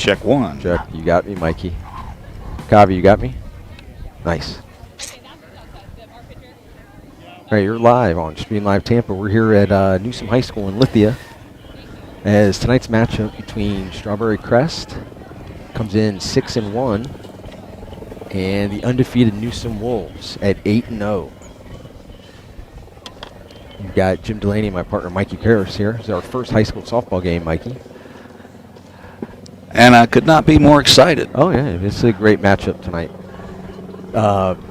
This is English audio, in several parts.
Check one. Check. You got me, Mikey. Kavi, you got me? Nice. All right, you're live on Stream Live Tampa. We're here at Newsome High School in Lithia as tonight's matchup between Strawberry Crest comes in 6-1 and the undefeated Newsome Wolves at 8-0. You've got Jim Delaney and my partner Mikey Paris here. It's our first high school softball game, Mikey. And I could not be more excited. Oh, yeah, it's a great matchup tonight.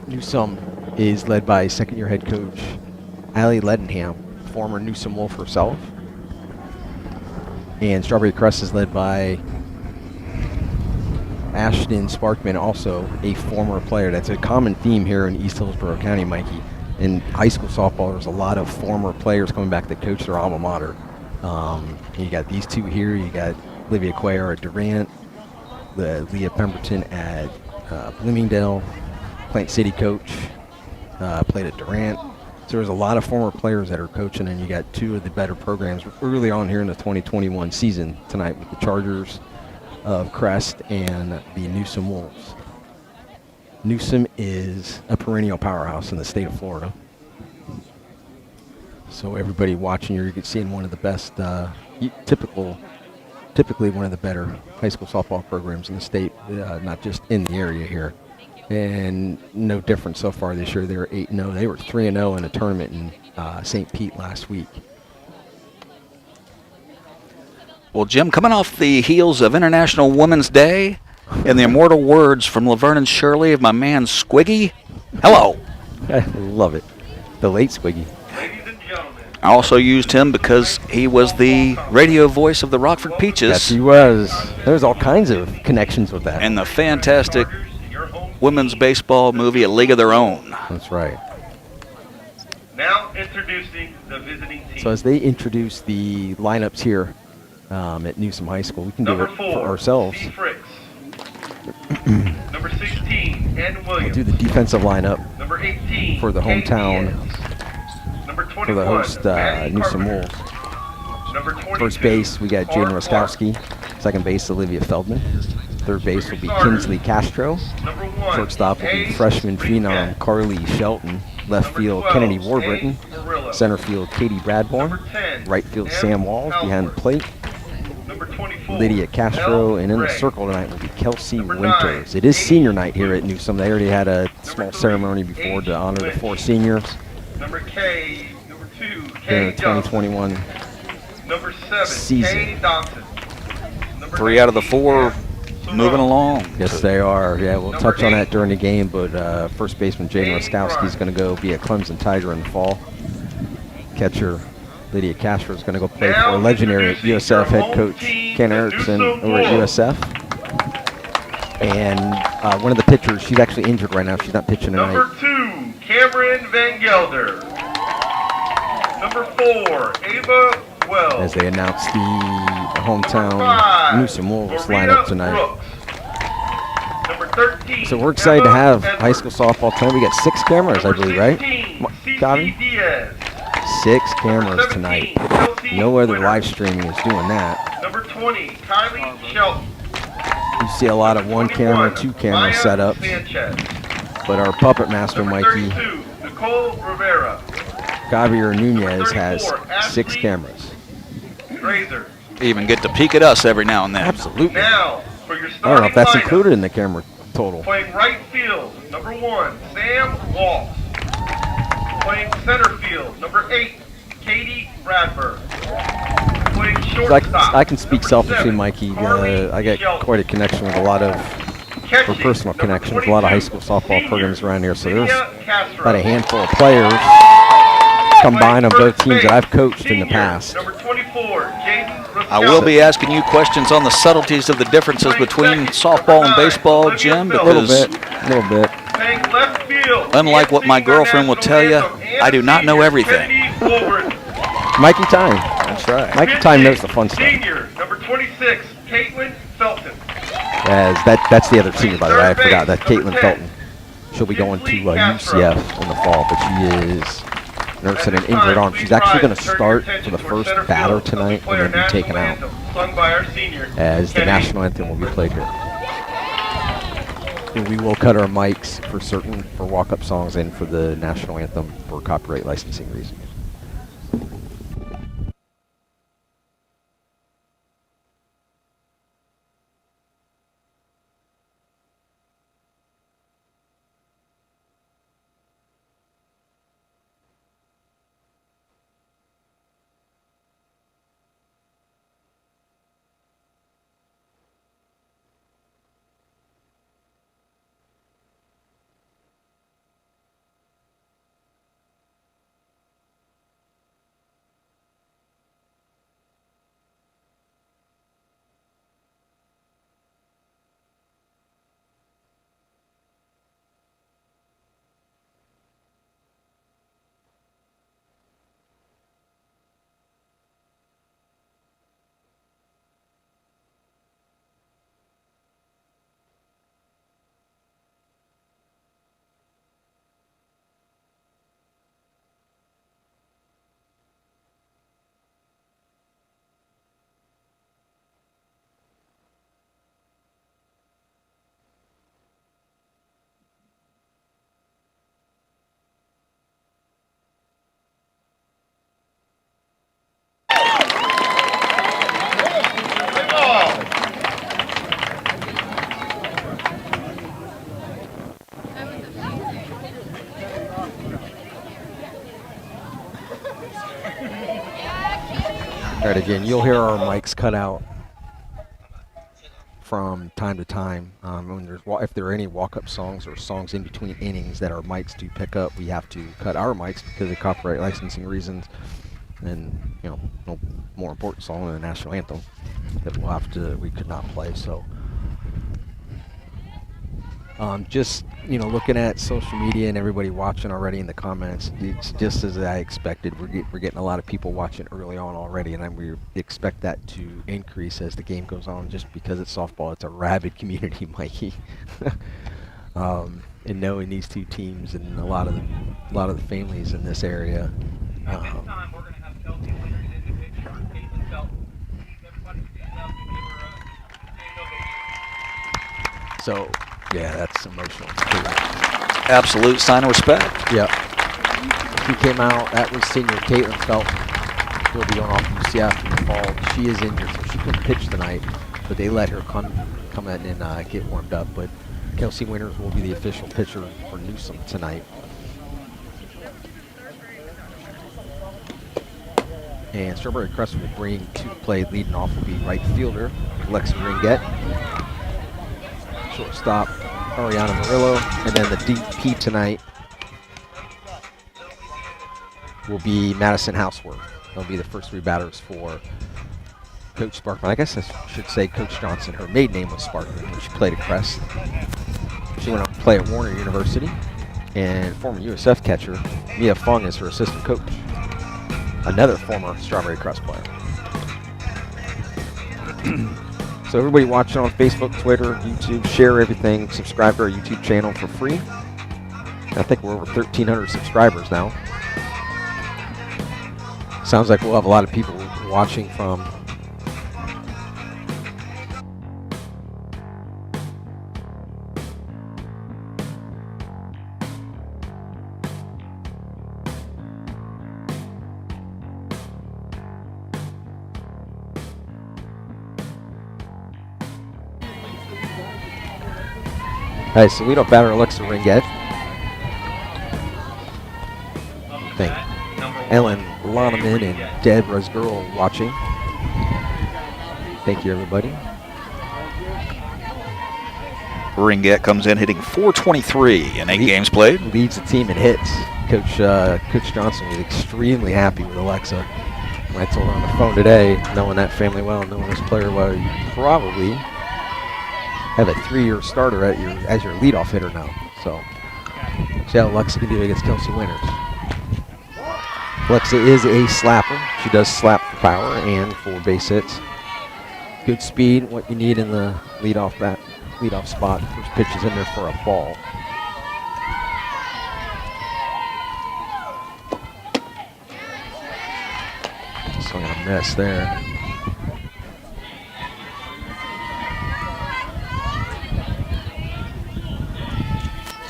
Newsome is led by second-year head coach Allie Ledenham, former Newsome Wolf herself. And Strawberry Crest is led by Ashton Sparkman, also a former player. That's a common theme here in East Hillsborough County, Mikey. In high school softball, there's a lot of former players coming back that coach their alma mater. You got these two here. You got Olivia Cuellar at Durant, Leah Pemberton at Bloomingdale, Plant City coach, played at Durant. So there's a lot of former players that are coaching, and you got two of the better programs early on here in the 2021 season tonight with the Chargers of Crest and the Newsome Wolves. Newsome is a perennial powerhouse in the state of Florida. So everybody watching, you're seeing one of the best, typically one of the better high school softball programs in the state, not just in the area here. And no different so far this year. They were 8-0. They were 3-0 in a tournament in St. Pete last week. Well, Jim, coming off the heels of International Women's Day, in the immortal words from Laverne and Shirley of my man Squiggy, hello. I love it. The late Squiggy. Ladies and gentlemen. I also used him because he was the radio voice of the Rockford Peaches. Yes, he was. There's all kinds of connections with that. And the fantastic women's baseball movie, A League of Their Own. That's right. Now introducing the visiting team. So as they introduce the lineups here at Newsome High School, we can do Number it 4, for ourselves. Steve Fricks. Number 16, Ed We'll Williams. do the defensive lineup Number 18, for the Kate hometown, Diaz. Number 21, for the host Maddie Newsome Carpenter. Wolves. Number 22, First base, we got Jaden Clark Roskowski. Second base, Olivia Feldman. Third base will be Starters. Kinsley Castro. Number 1, Shortstop will be Hayes freshman Freeman. phenom Carly Shelton. Left Number field, 12, Kennedy Warburton. Hayes Murillo. Center field, Katie Bradbourne. Number 10, Right field, M. Sam Walls behind the plate. Number 24, Lydia Castro, Mel and in the Gray. circle tonight will be Kelsey Number Winters. 9, It is Katie senior night here at Newsome. They already had a small 3, ceremony before to honor the Lynch. 4 seniors Number 2, during the Kay Johnson. 2021 Number 7, season. Katie Dawson. Number 3 out of the 19, 4 Sam moving Sorrell. along. Yes, they are. Yeah, we'll Number touch on 8, that during the game, but first baseman Jaden Hayes Roskowski is going to go be a Clemson Tiger in the fall. Catcher Lydia Castro is going to go play Now for legendary introducing USF your head home coach team, Ken the Erickson Newsome over at Wolves. USF. And one of the pitchers, she's actually injured right now. She's not pitching Number tonight. 2, Cameron Van Gelder. Number 4, Ava Wells. As they announce the hometown Number 5, Newsome Wolves Marita lineup tonight. Brooks. Number 13, So we're excited to Emma have Edwards. high school softball tonight. We got 6 cameras, I Number believe, right? 16, Gabi? CC Diaz. 6 Number cameras 17, tonight. Chelsea No other Winter. live streaming is doing that. Number 20, Kylie Shelton. You see a lot of 1 camera, 2 camera Maya setups, Sanchez. but our puppet master, Number Mikey 32, Nicole Rivera. Javier Nunez, has 34, 6 Ashley cameras. Grazer. Even get to peek at us every now and then. Absolutely. I Now, for your don't know starting if that's lineup, included in the camera total. playing right field, number 1, Sam Walsh. Playing center field, number 8, Katie Bradford. Playing So shortstop, I can speak number selfishly, 7, Mikey. Carly I got Shelton. quite a connection with a lot of, Catching, or personal number connection with a lot of high school 22, softball senior, programs around here. So there's Lydia Castro. about a handful of players combined on both teams that I've coached in the Senior, past. Number 24, Jaden I will be asking you questions on the subtleties of the differences between softball and baseball, Jim, A little because bit. playing left field. unlike what my girlfriend will tell you, I do not know everything. Mikey Time. That's right. Mikey Time knows the fun stuff. Senior, number 26, Caitlin Felton. As that's the other senior, by the way. I forgot that Caitlin Felton. She'll be going to UCF in the fall, but she is nursing an injured arm. She's actually going to start for the first batter tonight and then be taken out as the national anthem will be played here. And we will cut our mics for certain for walk-up songs and for the national anthem for copyright licensing reasons. All right, again, you'll hear our mics cut out from time to time. If there are any walk-up songs or songs in between innings that our mics do pick up, we have to cut our mics because of copyright licensing reasons. And no more important song than the national anthem that we could not play. So, just looking at social media and everybody watching already in the comments, it's just as I expected. We're getting a lot of people watching early on already, and we expect that to increase as the game goes on. Just because it's softball, it's a rabid community, Mikey. And knowing these two teams and a lot of the families in this area. So, yeah, that's emotional. Absolute sign of respect. Yep. She came out. That was senior Caitlin Felt. Will be going off UCF in the fall. She is injured, so she couldn't pitch tonight. But they let her come in and get warmed up. But Kelsey Winters will be the official pitcher for Newsome tonight. And Strawberry Crest will bring to play. Leading off will be right fielder Alexa Ringette. Shortstop Ariana Murillo, and then the DP tonight will be Madison Houseworth. They'll be the first three batters for Coach Sparkman. I guess I should say Coach Johnson. Her maiden name was Sparkman when she played at Crest. She went on to play at Warner University, and former USF catcher Mia Fung is her assistant coach. Another former Strawberry Crest player. So everybody watching on Facebook, Twitter, YouTube, share everything. Subscribe to our YouTube channel for free. I think we're over 1,300 subscribers now. Sounds like we'll have a lot of people watching from so leadoff batter Alexa Ringette. Thank Ellen Loneman and Deb Resgirl watching. Thank you, everybody. Ringette comes in hitting .423 in 8 games played. Leads the team in hits. Coach Johnson was extremely happy with Alexa. When I told her on the phone today, knowing that family well, knowing this player well, you probably have a 3-year starter as your leadoff hitter now. So, see how Alexa can do against Kelsey Winters. Alexa is a slapper. She does slap for power and for base hits. Good speed, what you need in the leadoff spot. First pitch is in there for a ball. miss there.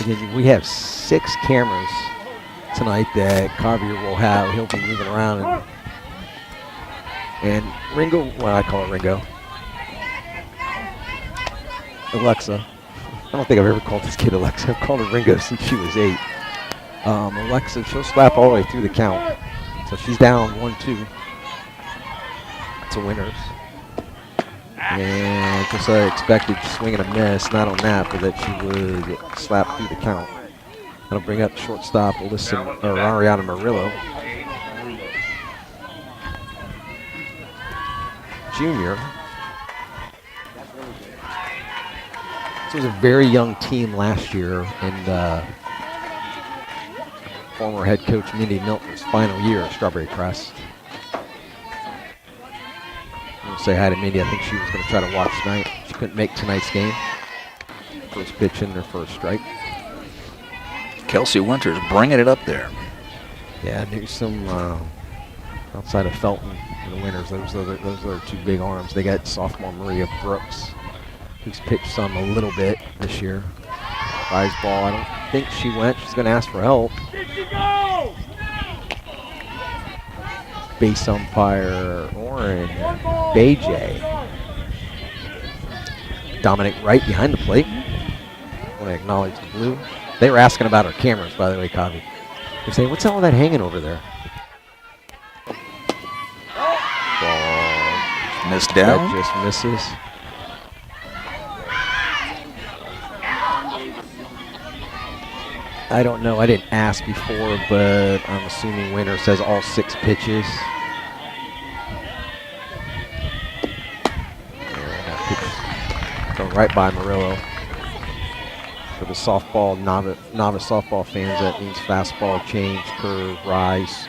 Again, we have 6 cameras tonight that Carvier will have. He'll be moving around. And Ringo, well, I call it Ringo. Alexa. I don't think I've ever called this kid Alexa. I've called her Ringo since she was 8. Alexa, she'll slap all the way through the count. So she's down 1-2 to winners. And just expected swing and a miss, not on that, but that she would slap through the count. That'll bring up shortstop Ariana Murillo. Junior. This was a very young team last year, and former head coach Mindy Milton's final year at Strawberry Crest. I'll say hi to Mindy. I think she was going to try to watch tonight. She couldn't make tonight's game. First pitch in their first strike. Kelsey Winters bringing it up there. Yeah, Newsome outside of Felton and the Winters. Those are their 2 big arms. They got sophomore Maria Brooks, who's pitched some a little bit this year. Rise ball. I don't think she went. She's going to ask for help. Base umpire Oren Bajay. Dominic Wright behind the plate. I want to acknowledge the blue. They were asking about our cameras, by the way, Kavi. They're saying, what's all that hanging over there? Ball. Missed down. That just misses. I don't know. I didn't ask before, but I'm assuming winner says all 6 pitches. And that pitch going right by Murillo. For the softball, novice softball fans, that means fastball, change, curve, rise,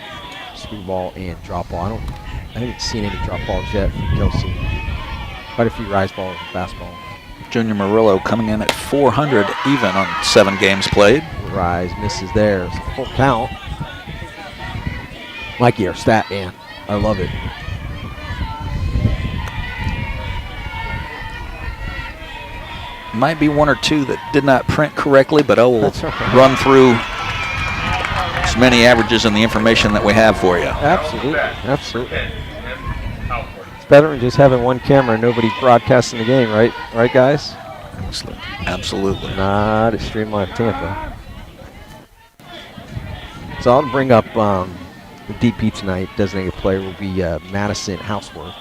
screwball, and drop ball. I haven't seen any drop balls yet from Kelsey. Quite a few rise balls and fastball. Junior Murillo coming in at 400 even on 7 games played. Rise misses there. It's a full count. Mikey, our stat man. I love it. Might be 1 or 2 that did not print correctly, but I will right. run through as many averages and the information that we have for you. Absolutely. Absolutely. It's better than just having 1 camera and nobody broadcasting the game, right? Right, guys? Absolutely. Not at Stream Live Tampa. So I'll bring up the DP tonight. Designated player will be Madison Houseworth.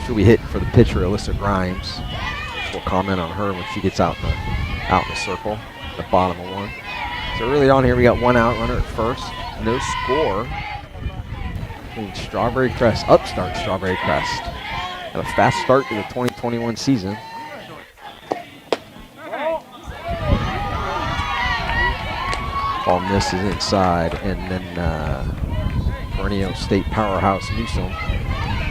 She'll be hitting for the pitcher, Alyssa Grimes. We'll comment on her when she gets out in the circle, the bottom of 1. So early on here, we got 1 out, runner at first. No score. And Strawberry Crest, upstart Strawberry Crest. Had a fast start to the 2021 season. Ball misses inside, and then Borneo State powerhouse Newsome.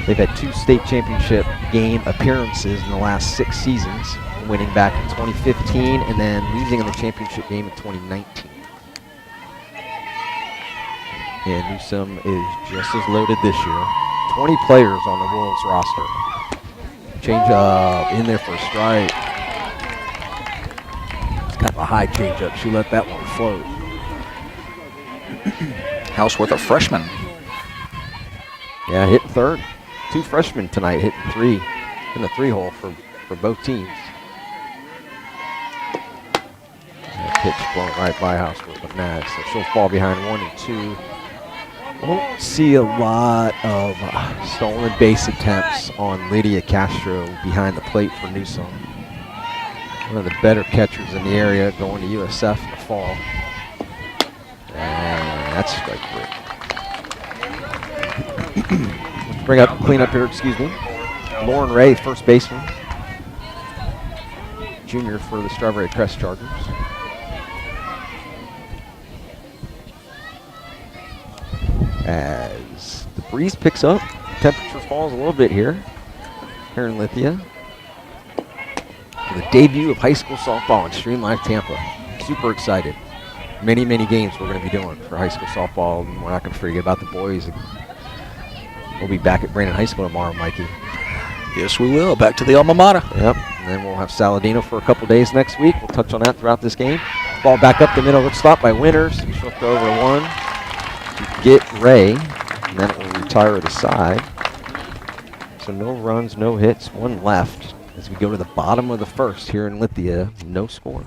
They've had 2 state championship game appearances in the last 6 seasons, winning back in 2015 and then losing in the championship game in 2019. And Newsome is just as loaded this year. 20 players on the Wolves roster. Change up in there for a strike. It's kind of a high change up. She let that one float. Houseworth, a freshman. Yeah, hitting third. 2 freshmen tonight hitting 3 in the 3-hole for both teams. That pitch blown right by Houseworth with Naz. So she'll fall behind 1 and 2. Won't see a lot of stolen base attempts on Lydia Castro behind the plate for Newsome. One of the better catchers in the area going to USF in the fall. And that's strike 3. Bring up, clean up here, excuse me. Lauren Ray, first baseman. Junior for the Strawberry Crest Chargers. As the breeze picks up, temperature falls a little bit here in Lithia. For the debut of high school softball in Stream Live Tampa. Super excited. many, many games we're going to be doing for high school softball. And we're not going to forget about the boys. We'll be back at Brandon High School tomorrow, Mikey. Yes, we will. Back to the alma mater. Yep. And then we'll have Saladino for a couple days next week. We'll touch on that throughout this game. Ball back up the middle. It's stopped by Winters. She'll throw over one to get Ray. And then it will retire to the side. So no runs, no hits, one left as we go to the bottom of the first here in Lithia. No score.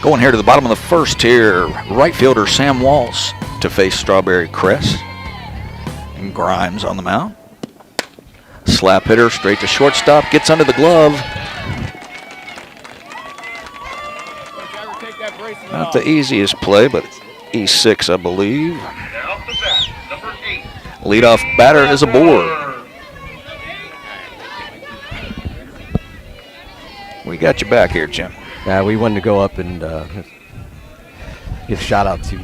Going here to the bottom of the first here, right fielder Sam Walsh to face Strawberry Crest. And Grimes on the mound. Slap hitter straight to shortstop, gets under the glove. Not the easiest play, but E6, I believe. Now the bat, number 8. Leadoff batter is aboard. We got you back here, Jim. We wanted to go up and give a shout out to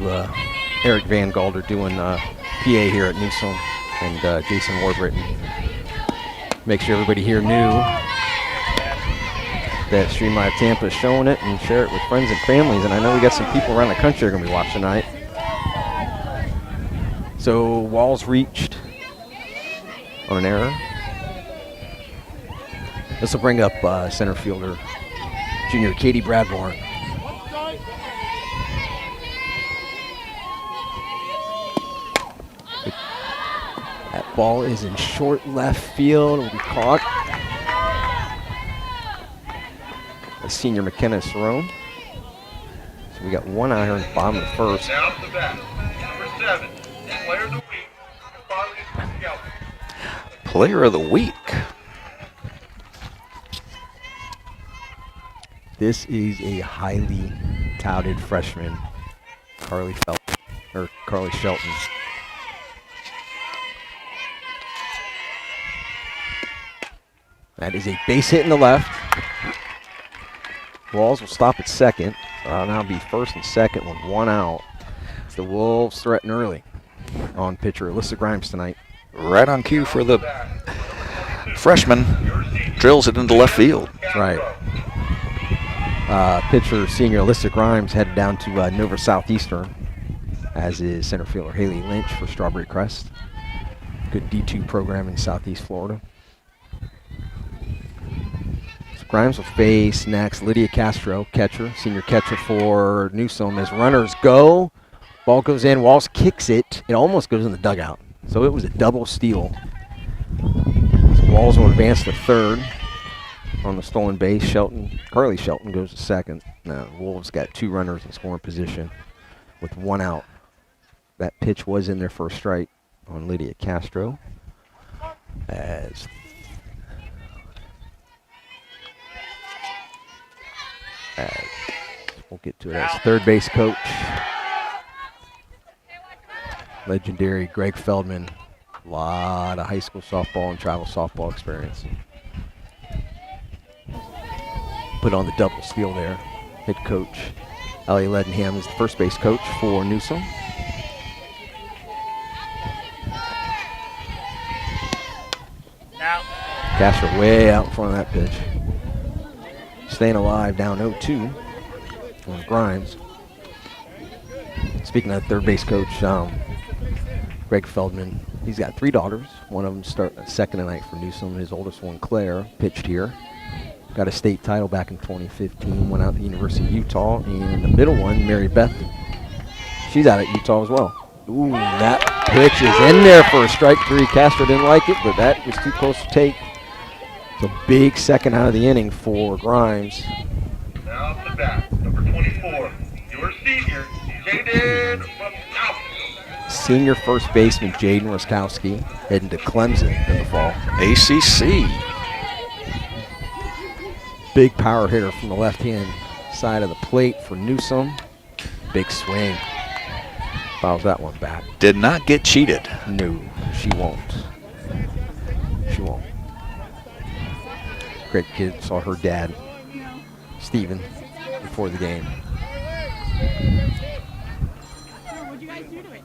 Eric Van Galder doing PA here at Newsome and Jason Warbritton. Make sure everybody here knew that Stream Live Tampa is showing it and share it with friends and families. And I know we got some people around the country that are going to be watching tonight. So Walls reached on an error. This will bring up center fielder junior Katie Bradborn. That ball is in short left field. It will be caught. A senior McKenna Cerrone. So we got one out here in the bottom of the first. Now the bat, number 7, player of the week, Farley Scout. Player of the week. This is a highly touted freshman, Carly Shelton. That is a base hit in the left. Walls will stop at second. So that'll now be first and second with one out. The Wolves threaten early on pitcher Alyssa Grimes tonight. Right on cue for the freshman. Drills it into left field. That's right. Pitcher senior Alyssa Grimes headed down to Nova Southeastern, as is center fielder Haley Lynch for Strawberry Crest. Good D2 program in Southeast Florida. So Grimes will face next Lydia Castro, catcher, senior catcher for Newsome. As runners go, ball goes in, Walls kicks it. It almost goes in the dugout. So it was a double steal. So Walls will advance to third. On the stolen base, Carly Shelton goes to second. Now, Wolves got two runners in scoring position with one out. That pitch was in their first strike on Lydia Castro. As we'll get to it as third base coach, legendary Greg Feldman. A lot of high school softball and travel softball experience. Put on the double steal there. Head coach Ellie Ledenham is the first base coach for Newsome. Castro way out in front of that pitch. Staying alive, down 0-2 on Grimes. Speaking of third base coach, Greg Feldman, he's got 3 daughters. One of them started second tonight for Newsome. His oldest one, Claire, pitched here. Got a state title back in 2015. Went out to the University of Utah. And the middle one, Mary Beth, she's out at Utah as well. Ooh, that pitch is in there for a strike 3. Castro didn't like it, but that was too close to take. It's a big second out of the inning for Grimes. Now off the bat, number 24, your senior, Jaden Ruskowski. Senior first baseman Jaden Ruskowski heading to Clemson in the fall. ACC. Big power hitter from the left-hand side of the plate for Newsome. Big swing. Fouls that one back. Did not get cheated. No, she won't. She won't. Great kid. Saw her dad, Steven, before the game. What'd you guys do to it?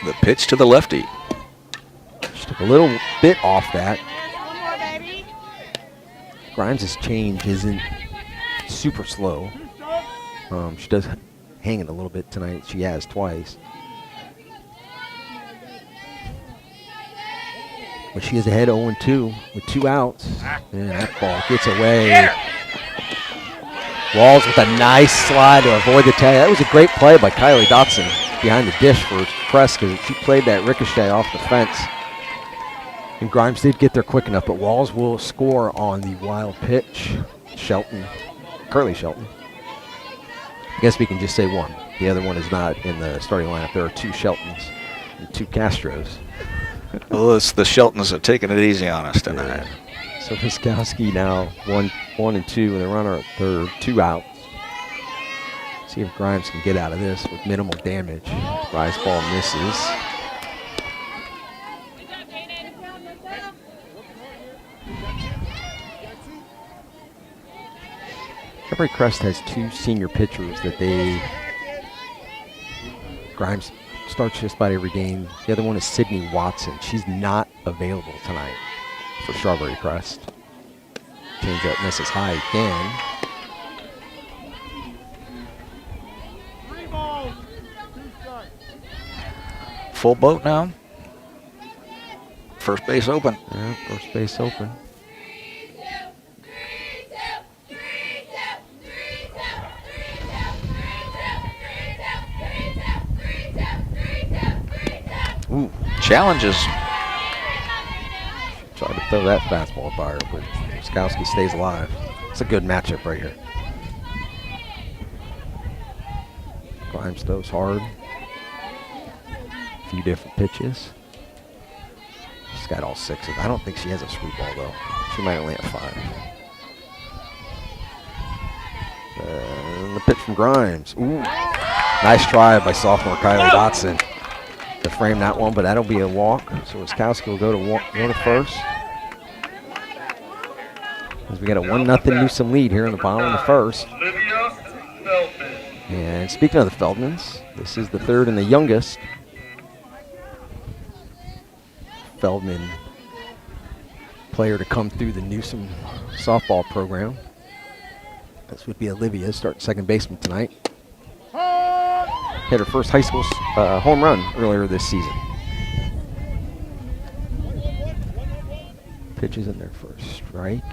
The pitch to the lefty. She took a little bit off that. One more, baby. Grimes' change isn't super slow. She does hang it a little bit tonight. She has twice. But she is ahead 0-2 with 2 outs. And that ball gets away. Walls with a nice slide to avoid the tag. That was a great play by Kylie Dotson behind the dish for Crest because she played that ricochet off the fence. And Grimes did get there quick enough, but Walls will score on the wild pitch. Curly Shelton. I guess we can just say one. The other one is not in the starting lineup. There are 2 Sheltons and 2 Castros. Well, it's the Sheltons have taken it easy on us tonight. So Ruskowski now 1-2 with a runner at third, 2 outs. See if Grimes can get out of this with minimal damage. Rise ball misses. Every Crest has 2 senior pitchers that Grimes starts just about every game. The other one is Sydney Watson. She's not available tonight for Strawberry Crest. Change up misses high again. Full boat now. First base open. Yeah, first base open. Ooh, Challenges. tried to throw that fastball by her, but Ruskowski stays alive. It's a good matchup right here. Grimes throws hard. A few different pitches. She's got all 6 of them. I don't think she has a sweet ball, though. She might only have 5. And the pitch from Grimes. Ooh, nice try by sophomore Kylie Dotson to frame that one, but that'll be a walk. So Ruskowski will go to first. As we got a 1-0 Newsome lead here in the bottom of the first. Olivia Feldman. And speaking of the Feldmans, this is the third and the youngest Feldman player to come through the Newsome softball program. This would be Olivia, starting second baseman tonight. Hit her first high school home run earlier this season. Pitches in there for a strike.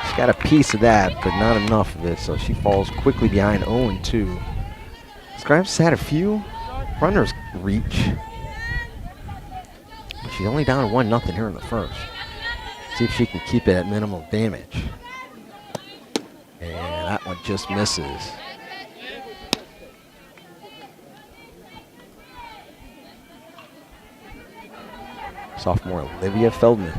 She's got a piece of that, but not enough of it, so she falls quickly behind 0-2. Grimes had a few runners reach. But she's only down to 1-0 here in the first. See if she can keep it at minimal damage. And that one just misses. Sophomore Olivia Feldman.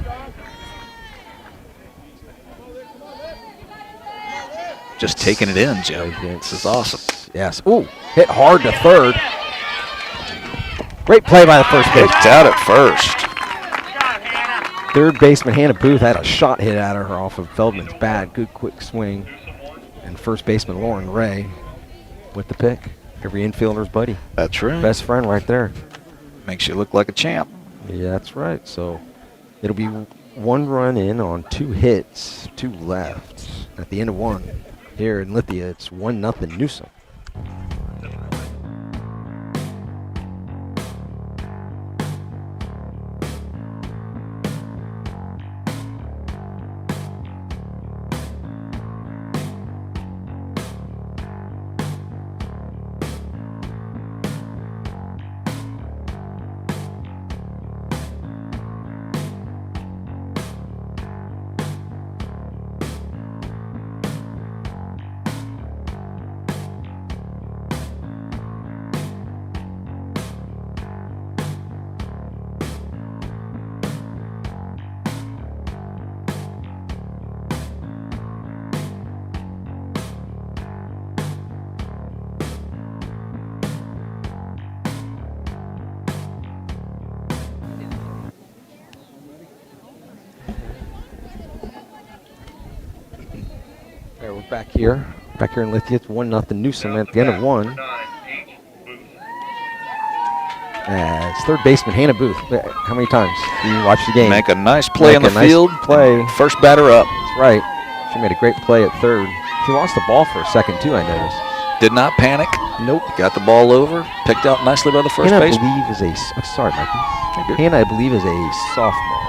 Just taking it in, Jim. This is awesome. Yes. Ooh, hit hard to third. Great play by the first base. Kicked out at first. Third baseman Hannah Booth had a shot hit at her off of Feldman's bat. Good quick swing. And first baseman Lauren Ray with the pick. Every infielder's buddy. That's right. Best friend right there. Makes you look like a champ. Yeah, that's right. So it'll be 1 run in on 2 hits, 2 left. At the end of 1 here in Lithia, it's 1-0 Newsome. All right, we're back here in Lithia. It's 1-0 Newsome at the end of 1. As third baseman Hannah Booth. How many times do you watch the game? Make a nice play Make in the a nice field. play. First batter up. That's right. She made a great play at third. She lost the ball for a second too, I noticed. Did not panic. Nope. Got the ball over. Picked out nicely by the first Hannah, I baseman. believe, is a sorry, Mikey. You're good. Hannah, I believe, is a sophomore.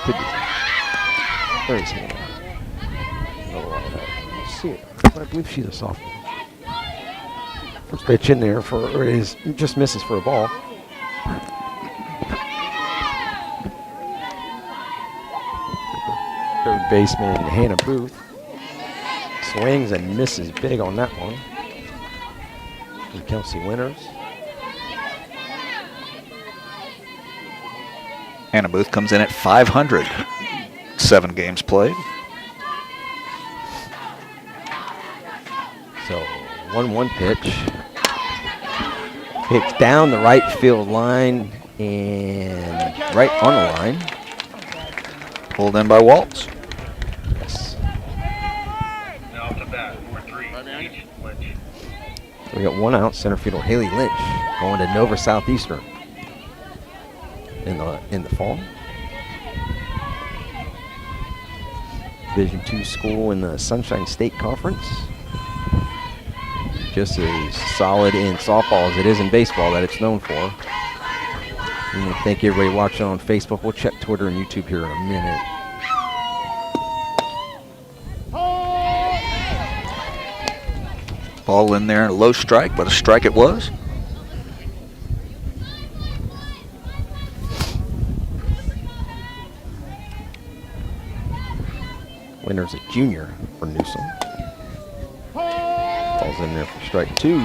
Could be. Where is Hannah? Let's see it. I believe she's a sophomore. First pitch in there for is just misses for a ball. Third baseman Hannah Booth swings and misses big on that one. And Kelsey Winters. Hannah Booth comes in at 500. 7 games played. So 1-1 pitch. Hits down the right field line and right on the line. Pulled in by Waltz. Yes. Now to bat, number 3, H. Lynch. So we got 1 out. Center fielder Haley Lynch going to Nova Southeastern in the fall. Division II school in the Sunshine State Conference. Just as solid in softball as it is in baseball that it's known for. And thank everybody watching on Facebook. We'll check Twitter and YouTube here in a minute. Ball in there, low strike, but a strike it was. Winner's a junior for Newsome. Ball's in there for strike 2.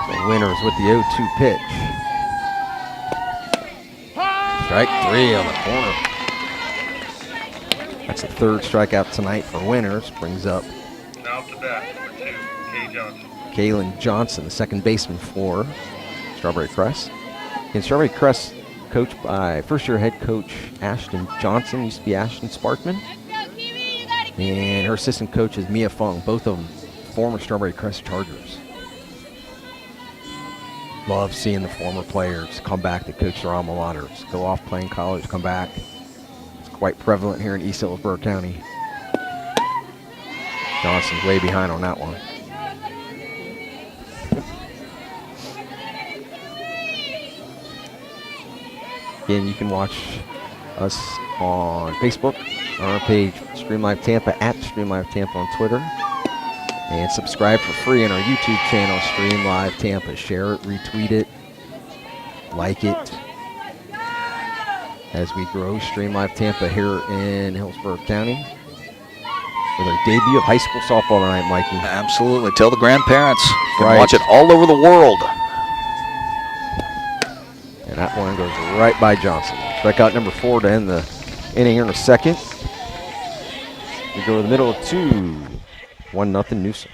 So Winners with the 0-2 pitch. Strike 3 on the corner. That's the 3rd strikeout tonight for Winners. Brings up Now to bat, number 2, Kay Johnson. Kaylin Johnson, the second baseman for Strawberry Crest. And Strawberry Crest coached by first-year head coach Ashton Johnson, used to be Ashton Sparkman. And her assistant coach is Mia Fung, both of them former Strawberry Crest Chargers. Love seeing the former players come back to coach their alma maters, go off playing college, come back. It's quite prevalent here in East Hillsborough County. Johnson's way behind on that one. Again, you can watch us on Facebook, on our page, Stream Live Tampa, at Stream Live Tampa on Twitter. And subscribe for free on our YouTube channel, Stream Live Tampa. Share it, retweet it, like it. As we grow Stream Live Tampa here in Hillsborough County. With our debut of high school softball tonight, Mikey. Absolutely. Tell the grandparents. You can Right. watch it all over the world. And that one goes right by Johnson. Strikeout number 4 to end the inning here in a second. We go to the middle of 2. 1-0 Newsome.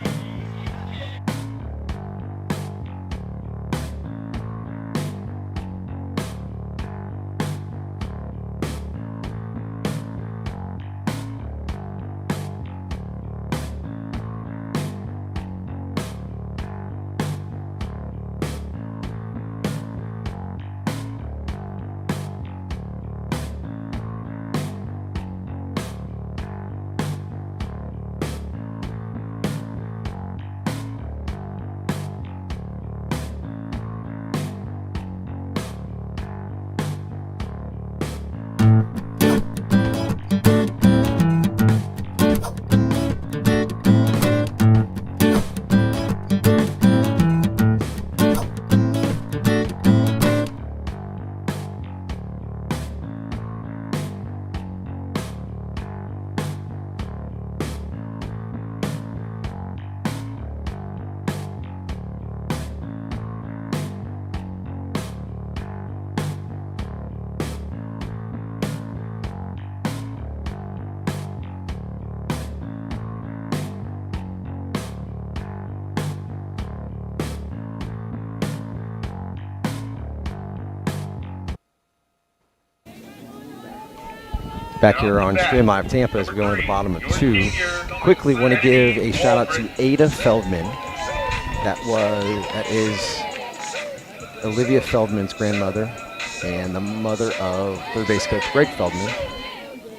back here on Stream Live Tampa as we go into the bottom of 2. Quickly want to give a shout out to Ada Feldman. That is Olivia Feldman's grandmother and the mother of third base coach Greg Feldman.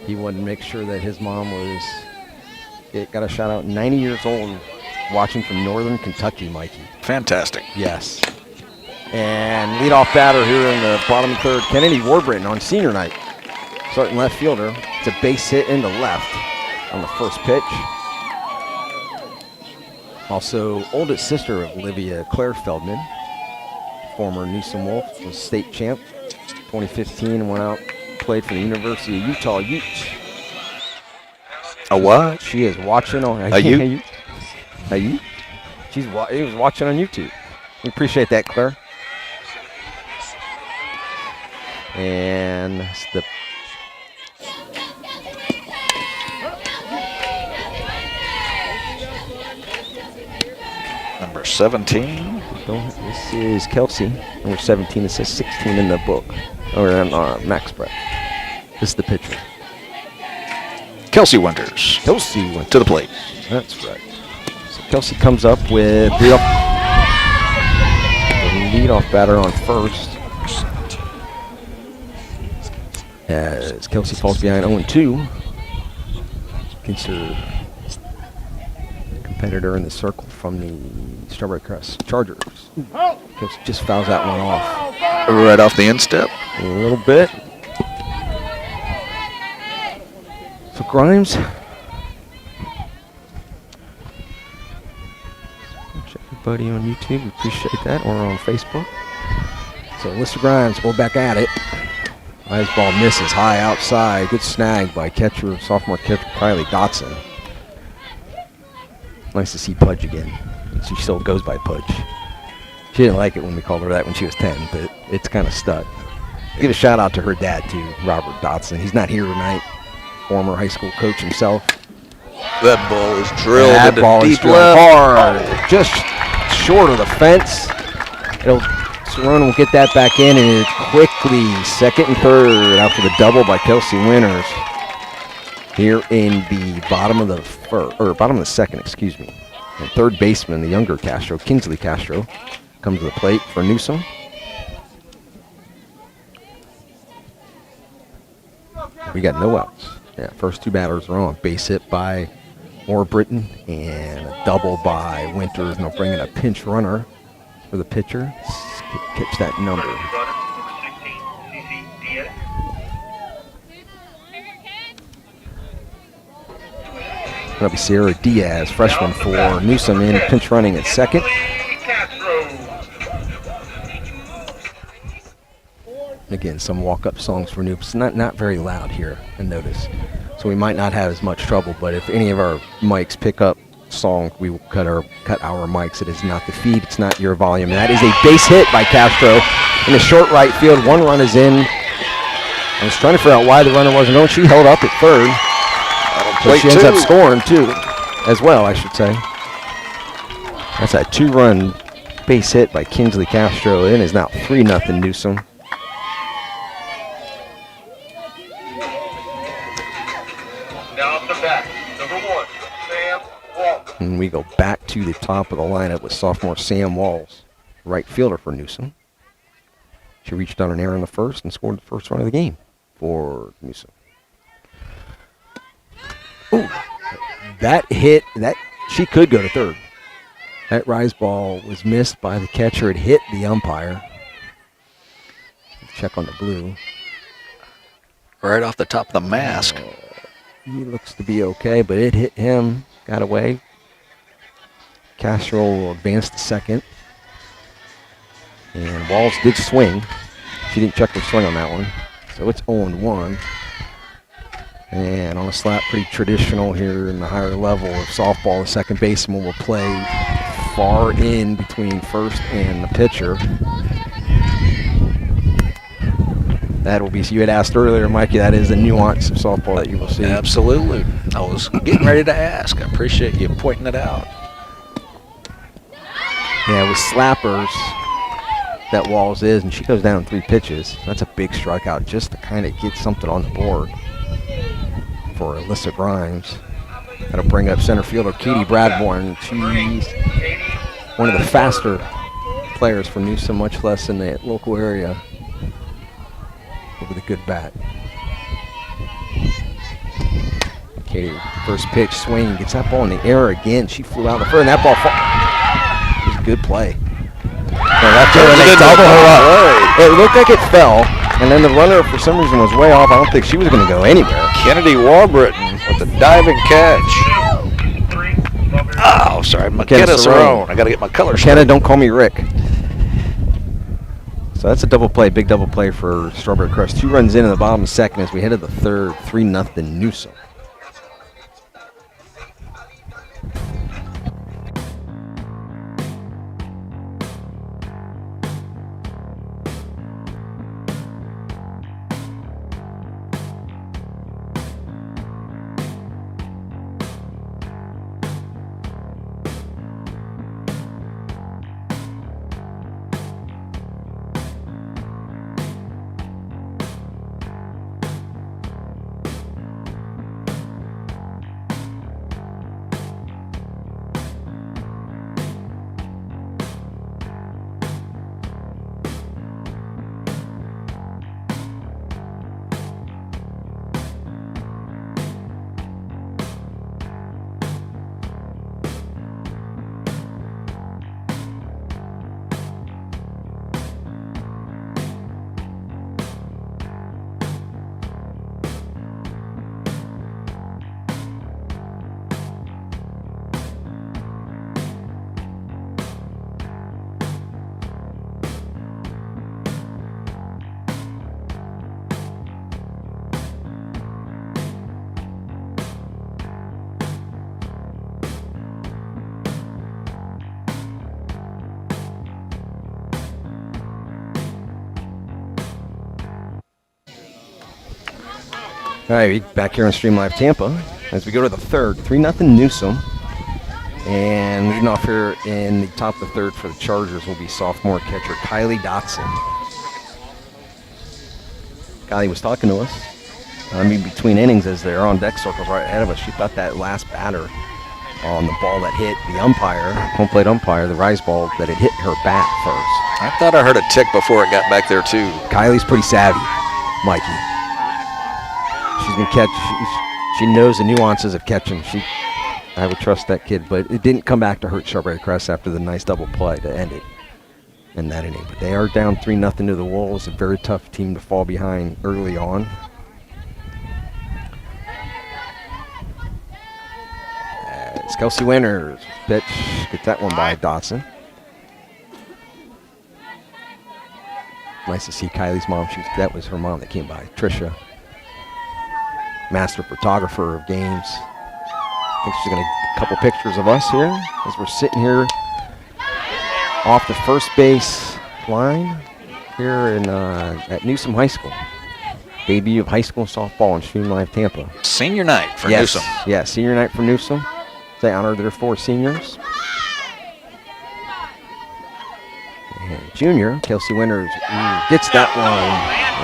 He wanted to make sure that his mom got a shout out, 90 years old, watching from northern Kentucky, Mikey. Fantastic. Yes. And leadoff batter here in the bottom of the 3rd, Kennedy Warburton on senior night. Starting left fielder. It's a base hit into left on the first pitch. Also, oldest sister of Olivia, Claire Feldman, former Newsome Wolf, was state champ 2015 and went out, played for the University of Utah Utes. A what? She is watching on a Ute. A Ute? He was watching on YouTube. We appreciate that, Claire. And the number 17. This is Kelsey. Number 17. It says 16 in the book, or on Max Prep. This is the pitcher. Kelsey Winters. Kelsey went to the plate. That's right. So Kelsey comes up with the leadoff batter on first. As Kelsey falls behind 0-2 against her competitor in the circle from the Strawberry Crest Chargers. Kelsey just fouls that one off. Right off the instep. A little bit. So Grimes. Everybody on YouTube, we appreciate that, or on Facebook. So Mr. Grimes, go back at it. Nice ball misses high outside. Good snag by sophomore catcher Kylie Dotson. Nice to see Pudge again. She still goes by Pudge. She didn't like it when we called her that when she was 10, but it's kind of stuck. Give a shout out to her dad too, Robert Dotson. He's not here tonight. Former high school coach himself. That ball is drilled into deep left. hard. Just short of the fence. Cerrone will get that back in, and it's quickly second and third after the double by Kelsey Winters. Here in the bottom of the second, excuse me. And third baseman, the younger Castro, Kinsley Castro, comes to the plate for Newsome. We got no outs. Yeah, first 2 batters are on. Base hit by Warburton and a double by Winters, and they'll bring in a pinch runner for the pitcher. Catch that number. That'll be Sierra Diaz, freshman for Newsome, in pinch running at second. Again, some walk-up songs for Newsome. Not very loud here, I notice. So we might not have as much trouble, but if any of our mics pick up song, we will cut our mics. It is not the feed, it's not your volume. And that is a base hit by Castro in the short right field. 1 run is in. I was trying to figure out why the runner wasn't going. She held up at third. So she ends up scoring too, as well, I should say. That's a 2-run base hit by Kinsley Castro. It is now 3-0 Newsome. Now up the bat, number 1, Sam Walls. And we go back to the top of the lineup with sophomore Sam Walls, right fielder for Newsome. She reached on an error in the first and scored the first run of the game for Newsome. Ooh, that hit, she could go to third. That rise ball was missed by the catcher. It hit the umpire. Check on the blue. Right off the top of the mask. He looks to be okay, but it hit him, got away. Castro will advance to second. And Walls did swing. She didn't check her swing on that one. So it's 0-1. And on a slap, pretty traditional here in the higher level of softball. The second baseman will play far in between first and the pitcher. That will be, you had asked earlier, Mikey, that is the nuance of softball that you will see. Absolutely. I was getting ready to ask. I appreciate you pointing it out. Yeah, with slappers, that Walls is, and she goes down 3 pitches. That's a big strikeout just to kind of get something on the board. for Alyssa Grimes. Got to bring up center fielder Katie Bradbourne. She's one of the faster players for Newsome, much less in the local area, but with a good bat. Katie, first pitch, swing, gets that ball in the air again. She flew out the first, and that ball it was a good play. And they double her up. It looked like it fell, and then the runner, for some reason, was way off. I don't think she was going to go anywhere. Kennedy Warbritton with a diving catch. Oh, sorry, McKenna Cerrone. I got to get my colors straight. McKenna, don't call me Rick. So that's a double play, big double play for Strawberry Crest. 2 runs in the bottom of the second as we head to the third, 3-0 Newsome. All right, back here on Stream Live Tampa as we go to the third, 3-0 Newsome. And leading off here in the top of the third for the Chargers will be sophomore catcher Kylie Dotson. Kylie was talking to us. Between innings as they're on deck circles right ahead of us. She thought that last batter on the ball that hit the umpire, home plate umpire, the rise ball, that it hit her bat first. I thought I heard a tick before it got back there, too. Kylie's pretty savvy, Mikey. She's been she knows the nuances of catching. I would trust that kid, but it didn't come back to hurt Strawberry Crest after the nice double play to end it in that inning. But they are down 3-0 to the Wolves, a very tough team to fall behind early on. As Kelsey Winters pitch, gets that one by Dotson. Nice to see Kylie's mom. That was her mom that came by, Trisha. Master photographer of games. I think she's going to get a couple pictures of us here as we're sitting here off the first base line here in at Newsome High School. Debut of high school softball in Stream Live Tampa. Senior night for Yes, Newsome. yeah, senior night for Newsome. They honor their 4 seniors. And junior, Kelsey Winters, gets that one.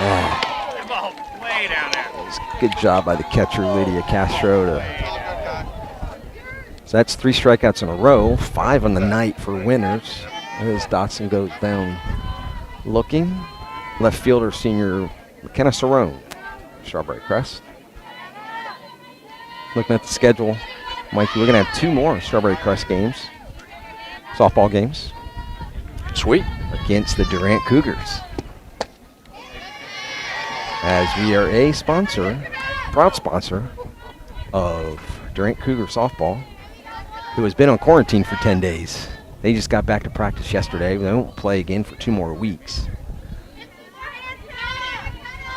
Yeah. Good job by the catcher, Lydia Castro. So that's 3 strikeouts in a row, 5 on the night for Winters. As Dotson goes down looking. Left fielder, senior McKenna Cerrone, Strawberry Crest. Looking at the schedule, Mikey, we're going to have 2 more Strawberry Crest games, softball games. Sweet. Against the Durant Cougars. As we are a proud sponsor of Durant Cougar Softball, who has been on quarantine for 10 days. They just got back to practice yesterday. They won't play again for 2 more weeks.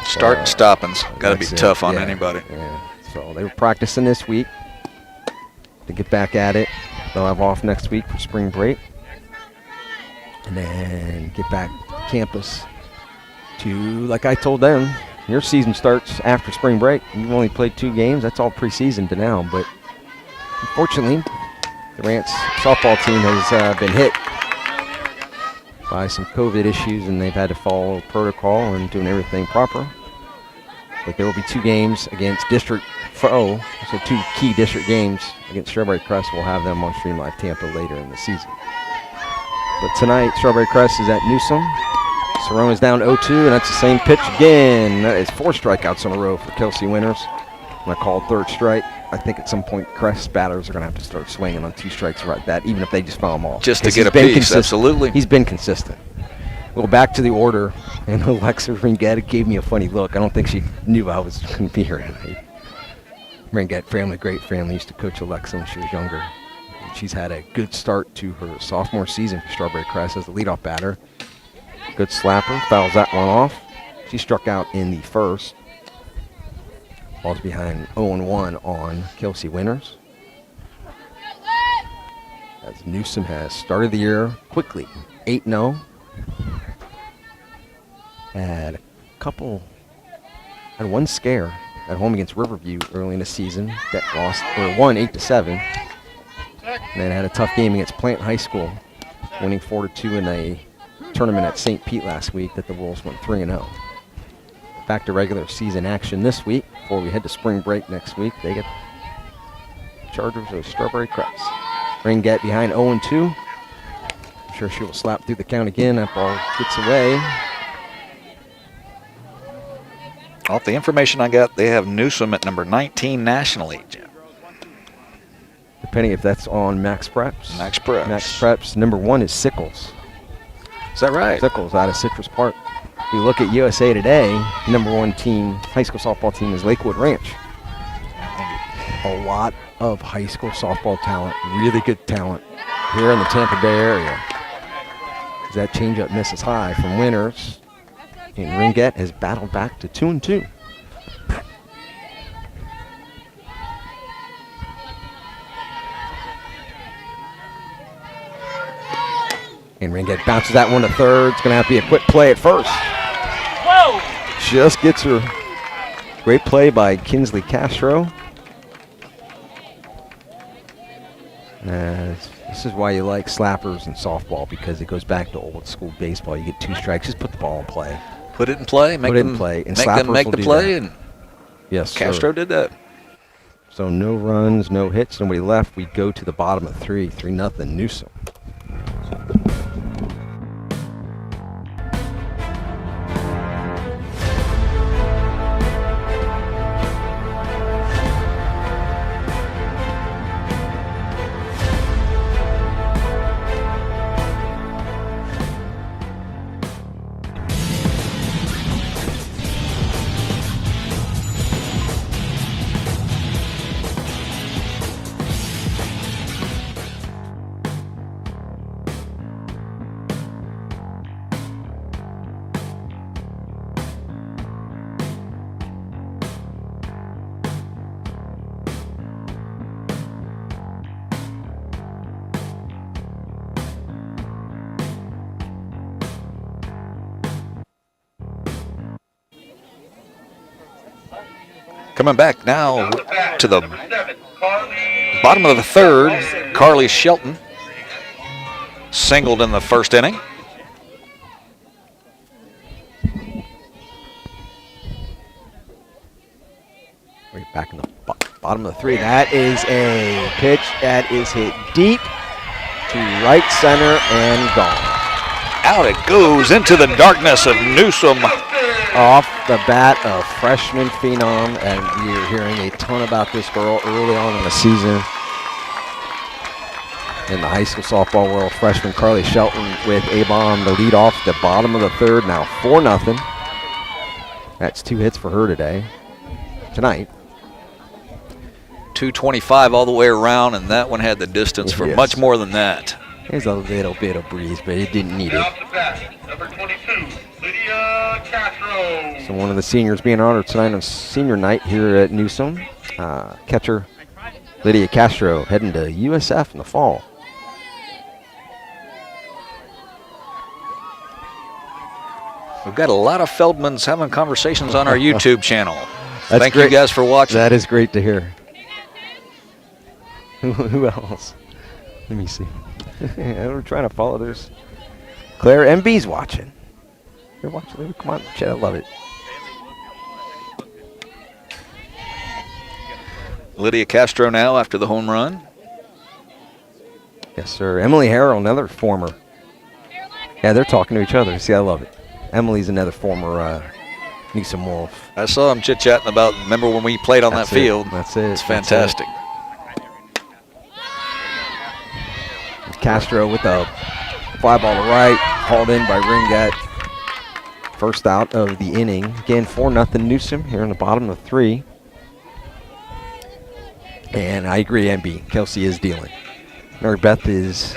Start and stopping's got to be tough on anybody. Yeah. So they were practicing this week to get back at it. They'll have off next week for spring break. And then get back to campus to, like I told them, your season starts after spring break. You've only played 2 games. That's all preseason to now. But unfortunately, Durant's softball team has been hit by some COVID issues, and they've had to follow protocol and doing everything proper. But there will be 2 games against District so 2 key district games against Strawberry Crest. We'll have them on Stream Live Tampa later in the season. But tonight, Strawberry Crest is at Newsome. Sorona's down 0-2, and that's the same pitch again. That is 4 strikeouts in a row for Kelsey Winters. And I called 3rd strike. I think at some point Crest batters are going to have to start swinging on 2 strikes like that, even if they just foul them off. Just to get a piece, absolutely. He's been consistent. Well, back to the order, and Alexa Ringetta gave me a funny look. I don't think she knew I was going to be here tonight. Ringetta, family, great family, used to coach Alexa when she was younger. She's had a good start to her sophomore season for Strawberry Crest as the leadoff batter. Good slapper, fouls that one off. She struck out in the first. Ball's behind 0-1 on Kelsey Winters. As Newsome has started the year quickly, 8-0. Had one scare at home against Riverview early in the season that won 8-7. And then had a tough game against Plant High School, winning 4-2 in a tournament at St. Pete last week that the Wolves went 3-0. Back to regular season action this week before we head to spring break next week. They get Chargers of Strawberry Crest. Ringette behind 0-2. I'm sure she will slap through the count again. That ball gets away. Off the information I got, they have Newsome at number 19 nationally, Jim. Depending if that's on Max Preps. Max Preps. Max Preps. Number 1 is Sickles. Is that right? Sickles out of Citrus Park. If you look at USA Today, number 1 team, high school softball team is Lakewood Ranch. A lot of high school softball talent, really good talent here in the Tampa Bay area. That changeup misses high from Winters. And Ringette has battled back to 2-2. And Ringette bounces that one to third. It's going to have to be a quick play at first. Whoa! Just gets her. Great play by Kinsley Castro. This is why you like slappers in softball, because it goes back to old school baseball. You get 2 strikes, just put the ball in play. Put it in play. Make Put it them in play. And make them slappers make will the do play, that. and Yes, Castro sir. did that. So no runs, no hits, nobody left. We go to the bottom of 3-0 Newsome. Coming back now to the bottom of the 3rd, Carly Shelton singled in the 1st inning. Right back in the bottom of the 3. That is a pitch that is hit deep to right center and gone. Out it goes into the darkness of Newsome. Off the bat of freshman phenom, and we're hearing a ton about this girl early on in the season. In the high school softball world, freshman Carly Shelton with a bomb, the lead off the bottom of the 3rd, now 4-0. That's 2 hits for her tonight. 225 all the way around, and that one had the distance for Yes. much more than that. There's a little bit of breeze, but it didn't need it. Off the bat, number 22, Lydia Castro. So one of the seniors being honored tonight on senior night here at Newsome. Catcher Lydia Castro heading to USF in the fall. We've got a lot of Feldmans having conversations on our YouTube channel. That's Thank you great. guys for watching. That is great to hear. Who else? Let me see. We're trying to follow. There's Claire MB's watching. You're watching. Come on, Chad, I love it. Lydia Castro now after the home run. Yes, sir. Emily Harrell, another former. Yeah, they're talking to each other. See, I love it. Emily's another former Newsome Wolf. I saw them chit-chatting about, remember when we played on that field? That's it. It's fantastic. Castro with a fly ball to right, hauled in by Ringette. First out of the inning. Again, 4-0 Newsome here in the bottom of 3. And I agree, MB. Kelsey is dealing. Mary Beth is,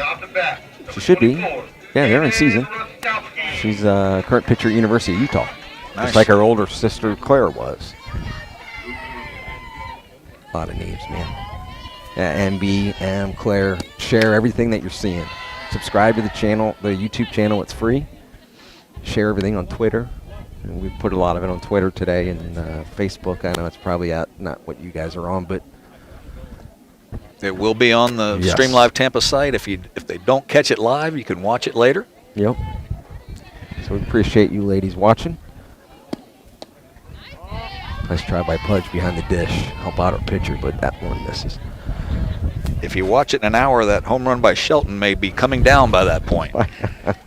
she should be. Yeah, they're in season. She's a current pitcher at University of Utah. Nice. Just like her older sister Claire was. A lot of names, man. Yeah, MB, M, Claire, share everything that you're seeing. Subscribe to the channel, the YouTube channel, it's free. Share everything on Twitter. And we put a lot of it on Twitter today and Facebook. I know it's probably not what you guys are on, but it will be on the Stream Live Tampa site. If they don't catch it live, you can watch it later. Yep. So we appreciate you ladies watching. Nice try by Pudge behind the dish. Help out our pitcher, but that one misses. If you watch it in an hour, that home run by Shelton may be coming down by that point. That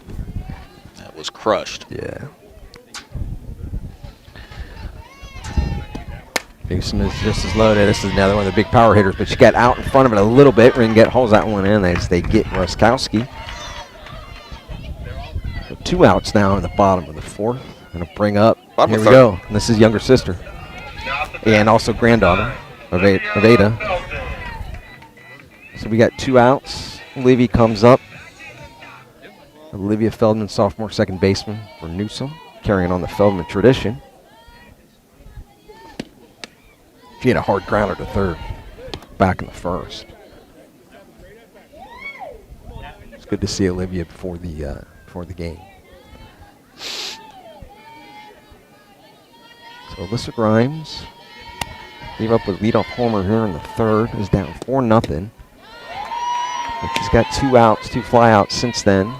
was crushed. Yeah. Newsome is just as loaded. This is another one of the big power hitters, but she got out in front of it a little bit. Ringette hauls that one in as they get Ruskowski. So 2 outs now in the bottom of the 4th. Gonna bring up. Bottom Here of we 3rd. go. And this is younger sister. And also granddaughter of Ada. So we got 2 outs. Levy comes up. Olivia Feldman, sophomore second baseman for Newsome, carrying on the Feldman tradition. She had a hard grounder to 3rd back in the 1st. It's good to see Olivia before the game. So Alyssa Grimes gave up a leadoff homer here in the 3rd. Is down 4-0. But she's got 2 outs, 2 flyouts since then.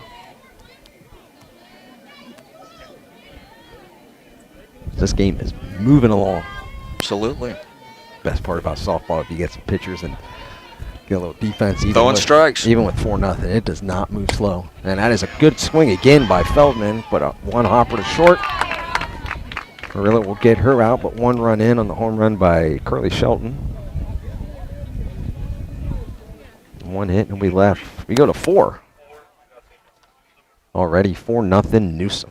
This game is moving along. Absolutely. Best part about softball, if you get some pitchers and get a little defense. Throwing strikes. Even with 4-0, it does not move slow. And that is a good swing again by Feldman, but one hopper to short. Carilla will get her out, but 1 run in on the home run by Curly Shelton. 1 hit, and we left. We go to 4. Already 4-0 Newsome.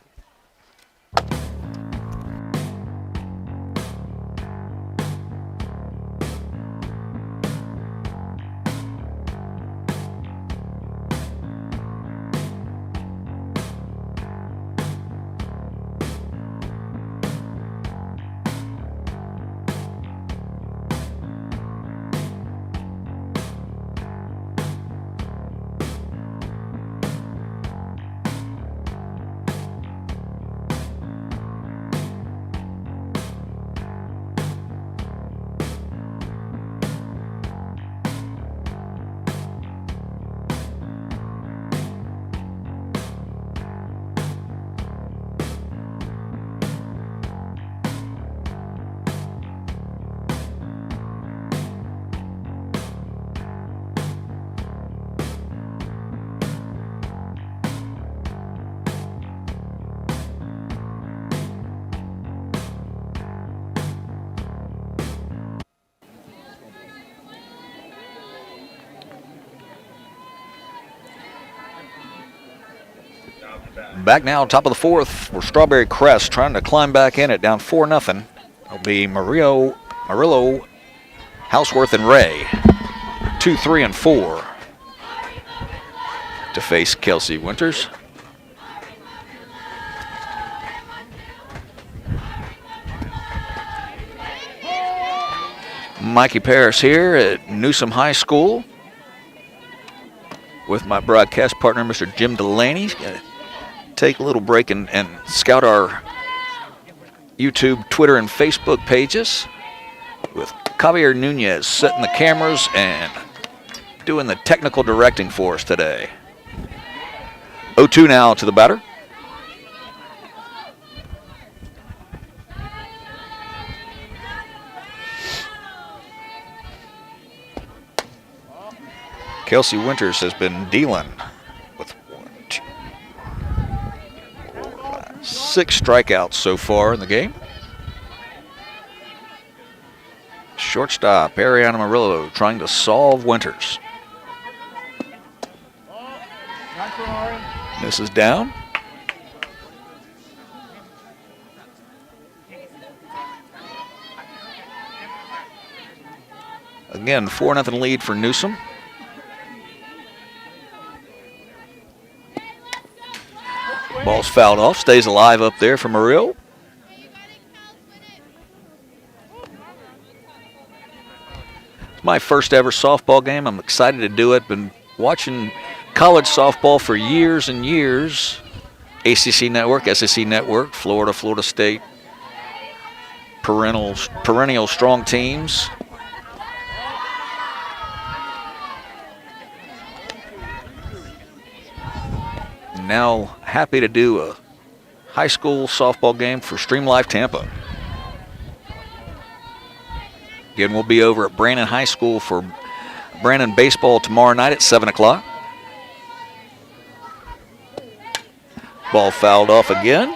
Back now, top of the 4th, for Strawberry Crest trying to climb back in it, down 4-0. It'll be Murillo, Houseworth, and Ray. 2, 3, and 4 to face Kelsey Winters. Mikey Paris here at Newsome High School with my broadcast partner, Mr. Jim Delaney. Take a little break and scout our YouTube, Twitter, and Facebook pages with Javier Nunez setting the cameras and doing the technical directing for us today. 0-2 now to the batter. Kelsey Winters has been dealing with 6 strikeouts so far in the game. Shortstop Ariana Murillo trying to solve Winters. This is down. Again, 4-0 lead for Newsome. Ball's fouled off, stays alive up there for Murillo. It's my first ever softball game. I'm excited to do it. Been watching college softball for years and years. ACC Network, SEC Network, Florida, Florida State. Perennial strong teams. Now happy to do a high school softball game for Stream Live Tampa. Again, we'll be over at Brandon High School for Brandon baseball tomorrow night at 7 o'clock. Ball fouled off again.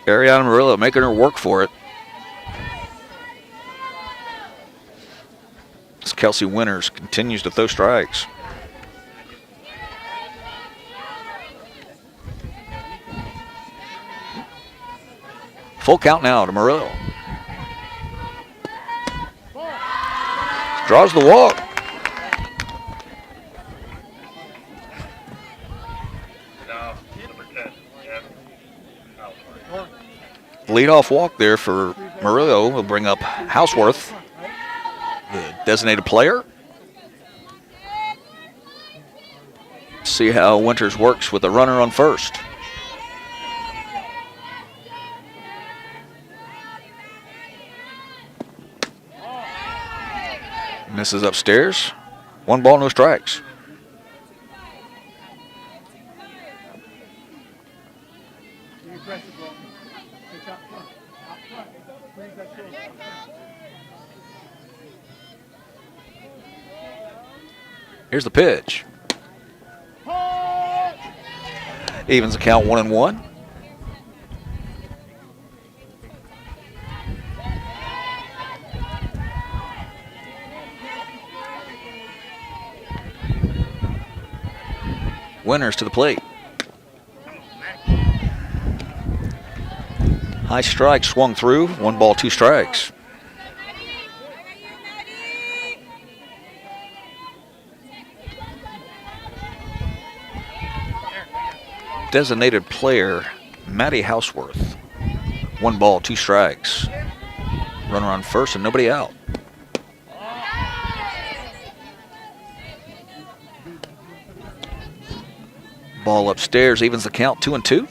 Ariana Murillo making her work for it. As Kelsey Winters continues to throw strikes. Full count now to Murillo. Draws the walk. Now, number 10, Jeff Houseworth. Leadoff walk there for Murillo will bring up Houseworth, the designated player. See how Winters works with a runner on first. Misses upstairs. 1 ball, no strikes. Here's the pitch. Evens the count 1-1. Winters to the plate. High strike swung through. 1 ball, 2 strikes. Designated player Maddie Houseworth. 1 ball, 2 strikes. Runner on first and nobody out. Ball upstairs evens the count 2-2.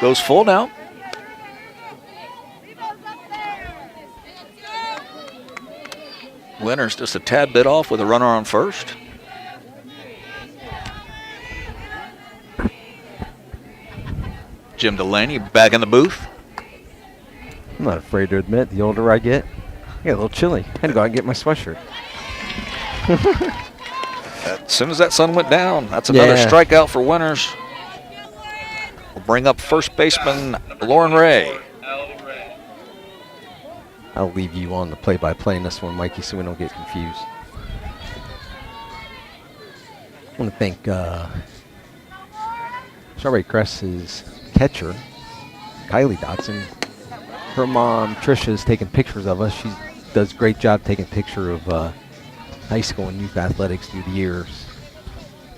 Goes full now. Winters just a tad bit off with a runner on first. Jim Delaney back in the booth. I'm not afraid to admit, the older I get a little chilly. I had to go out and get my sweatshirt. As soon as that sun went down, that's another strikeout for Winters. We'll bring up first baseman Lauren Ray. I'll leave you on the play-by-play in this one, Mikey, so we don't get confused. I want to thank Strawberry Crest's catcher, Kylie Dotson. Her mom, Tricia, is taking pictures of us. She does a great job taking picture of high school and youth athletics through the years.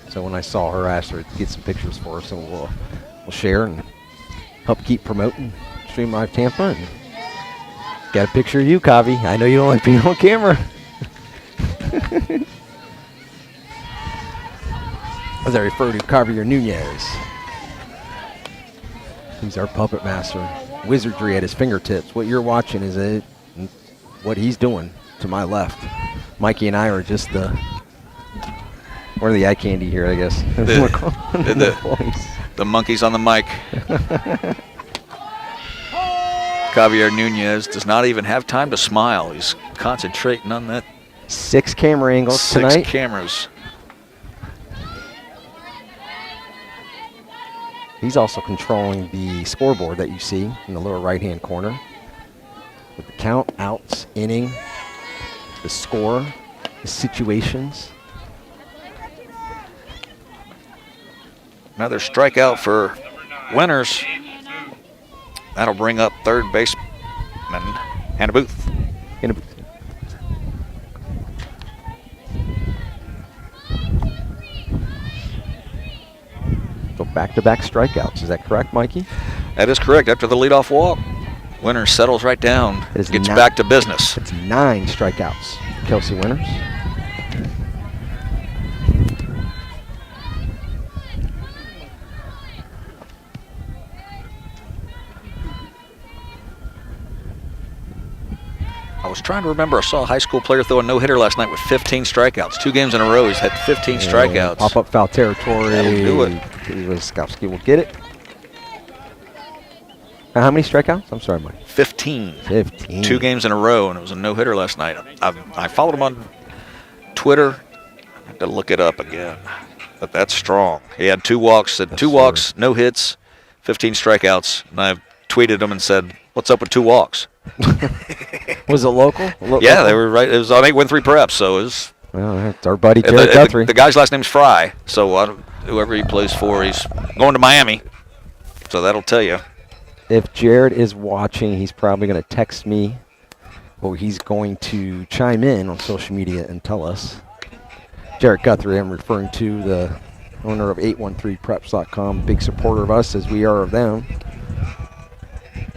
So when I saw her, I asked her to get some pictures for us, so we'll share and help keep promoting Stream Live Tampa. And got a picture of you, Kavi. I know you don't like being on camera. As I refer to Javier Nunez. He's our puppet master. Wizardry at his fingertips. What you're watching is what he's doing to my left. Mikey and I are just the We're the eye candy here, I guess. The monkeys on the mic. Javier Nunez does not even have time to smile. He's concentrating on that. 6 camera angles tonight. 6 cameras. He's also controlling the scoreboard that you see in the lower right-hand corner. With the count, outs, inning, the score, the situations. Another strikeout for Winters. That'll bring up third baseman Hannah Booth. So back-to-back strikeouts. Is that correct, Mikey? That is correct. After the leadoff walk, Winters settles right down, gets back to business. It's 9 strikeouts. Kelsey Winters. I was trying to remember. I saw a high school player throw a no-hitter last night with 15 strikeouts. 2 games in a row, he's had 15 strikeouts. Pop-up foul territory. That'll do it. Skowski will get it. How many strikeouts? I'm sorry, Mike. 15. 15. 2 games in a row, and it was a no-hitter last night. I followed him on Twitter. I have to look it up again. But that's strong. He had 2 walks, walks, no hits, 15 strikeouts. And I tweeted him and said, "What's up with 2 walks?" Was it local? Yeah, they were right. It was on 813 preps, so it was. Well, that's our buddy Jared Guthrie. The guy's last name's Fry, so whoever he plays for, he's going to Miami. So that'll tell you. If Jared is watching, he's probably going to text me, or he's going to chime in on social media and tell us. Jared Guthrie, I'm referring to, the owner of 813preps.com, big supporter of us as we are of them.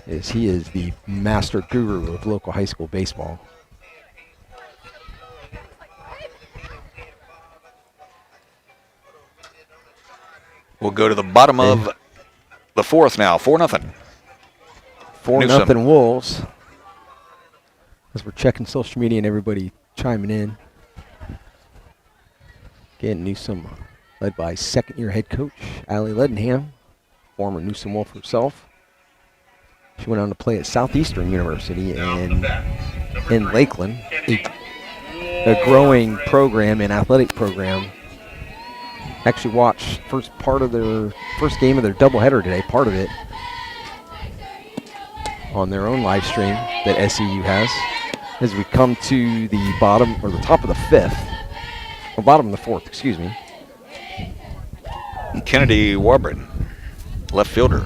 He is the master guru of local high school baseball. We'll go to the bottom of the 4th now, 4-0. 4-0 Wolves. As we're checking social media and everybody chiming in. Again, Newsome led by second-year head coach Allie Ledenham, former Newsome Wolf herself. She went on to play at Southeastern University in Lakeland, a growing program, an athletic program. Actually watched first game of their doubleheader today, part of it, on their own live stream that SEU has. As we come to the bottom, or the top of the 5th, or bottom of the 4th, excuse me. Kennedy Warburton, left fielder,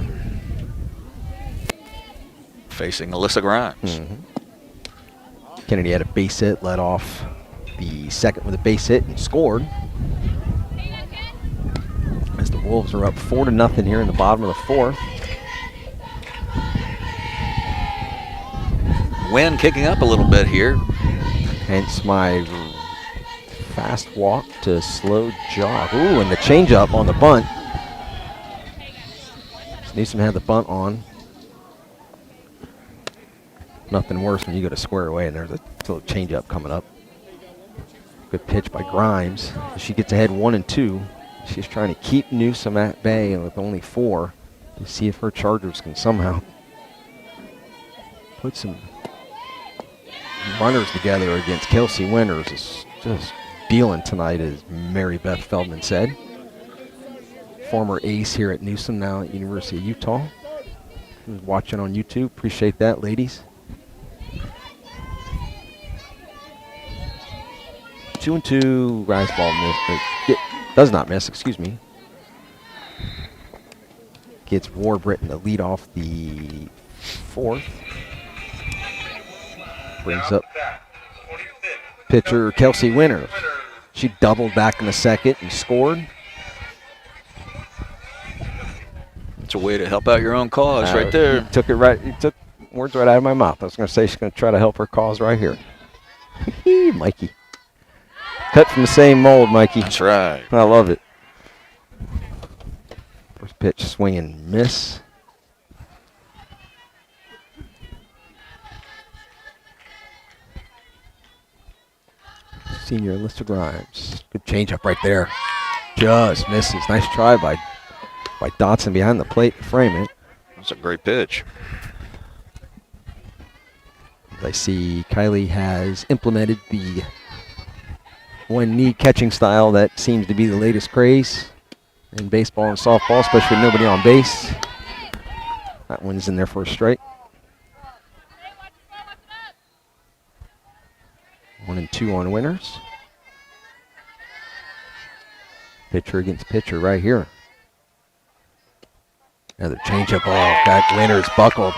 facing Alyssa Grimes. Mm-hmm. Kennedy had a base hit, led off the second with a base hit and scored. As the Wolves are up 4-0 here in the bottom of the 4th. Wind kicking up a little bit here. Hence my fast walk to slow jog. Ooh, and the changeup on the bunt. Newsome had the bunt on. Nothing worse when you go to square away and there's a little changeup coming up. Good pitch by Grimes. She gets ahead 1-2. She's trying to keep Newsome at bay with only 4 to see if her Chargers can somehow put some runners together against Kelsey Winters. Is just dealing tonight, as Mary Beth Feldman said. Former ace here at Newsome, now at University of Utah. Who's watching on YouTube? Appreciate that, ladies. 2-2. Rise ball does not miss. Excuse me. Gets Warburton to lead off the 4th. Brings up pitcher Kelsey Winters. She doubled back in the 2nd and scored. It's a way to help out your own cause right there. He took words right out of my mouth. I was going to say she's going to try to help her cause right here. Mikey. Cut from the same mold, Mikey. That's right. I love it. First pitch, swing and miss. Senior Alyssa Grimes. Good changeup right there. just misses. Nice try by Dotson behind the plate to frame it. That's a great pitch. As I see Kylie has implemented the one-knee catching style that seems to be the latest craze in baseball and softball, especially with nobody on base. That one's in there for a strike. 1-2 on winners. Pitcher against pitcher right here. Another changeup ball. That winner's buckled.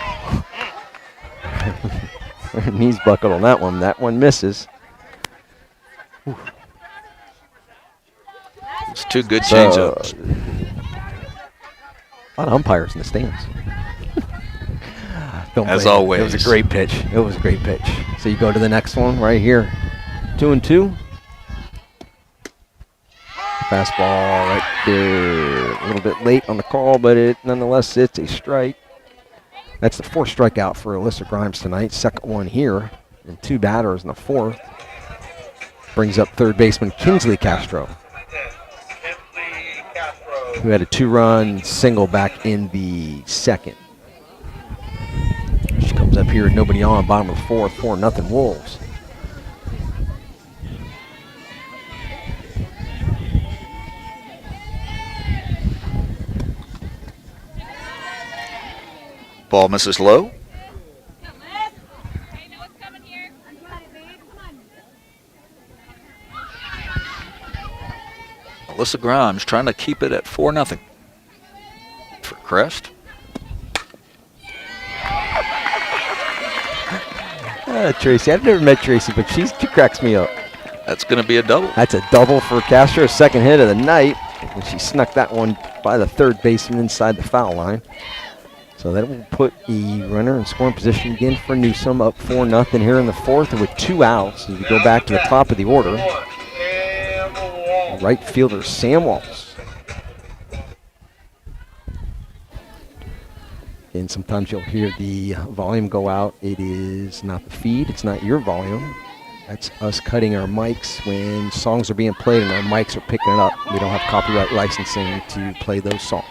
Knees buckled on that one. That one misses. Whew. It's two good changeups. A lot of umpires in the stands. As always. It was a great pitch. It was a great pitch. So you go to the next one right here. 2-2. Fastball right there. A little bit late on the call, but nonetheless, it's a strike. That's the fourth strikeout for Alyssa Grimes tonight. Second one here, and 2 batters in the fourth. Brings up third baseman Kinsley Castro, who had a 2-run single back in the second. She comes up here with nobody on, bottom of the fourth, 4-0 Wolves. Ball misses low. Alyssa Grimes trying to keep it at 4-0 for Crest. Tracy, I've never met Tracy, but she cracks me up. That's going to be a double. That's a double for Castro, second hit of the night. And she snuck that one by the third baseman inside the foul line. So that will put the runner in scoring position again for Newsome, up 4-0 here in the fourth, and with 2 outs. As we go back to the top of the order, right fielder Sam Walls. And sometimes you'll hear the volume go out. It is not the feed, it's not your volume. That's us cutting our mics when songs are being played and our mics are picking it up. We don't have copyright licensing to play those songs.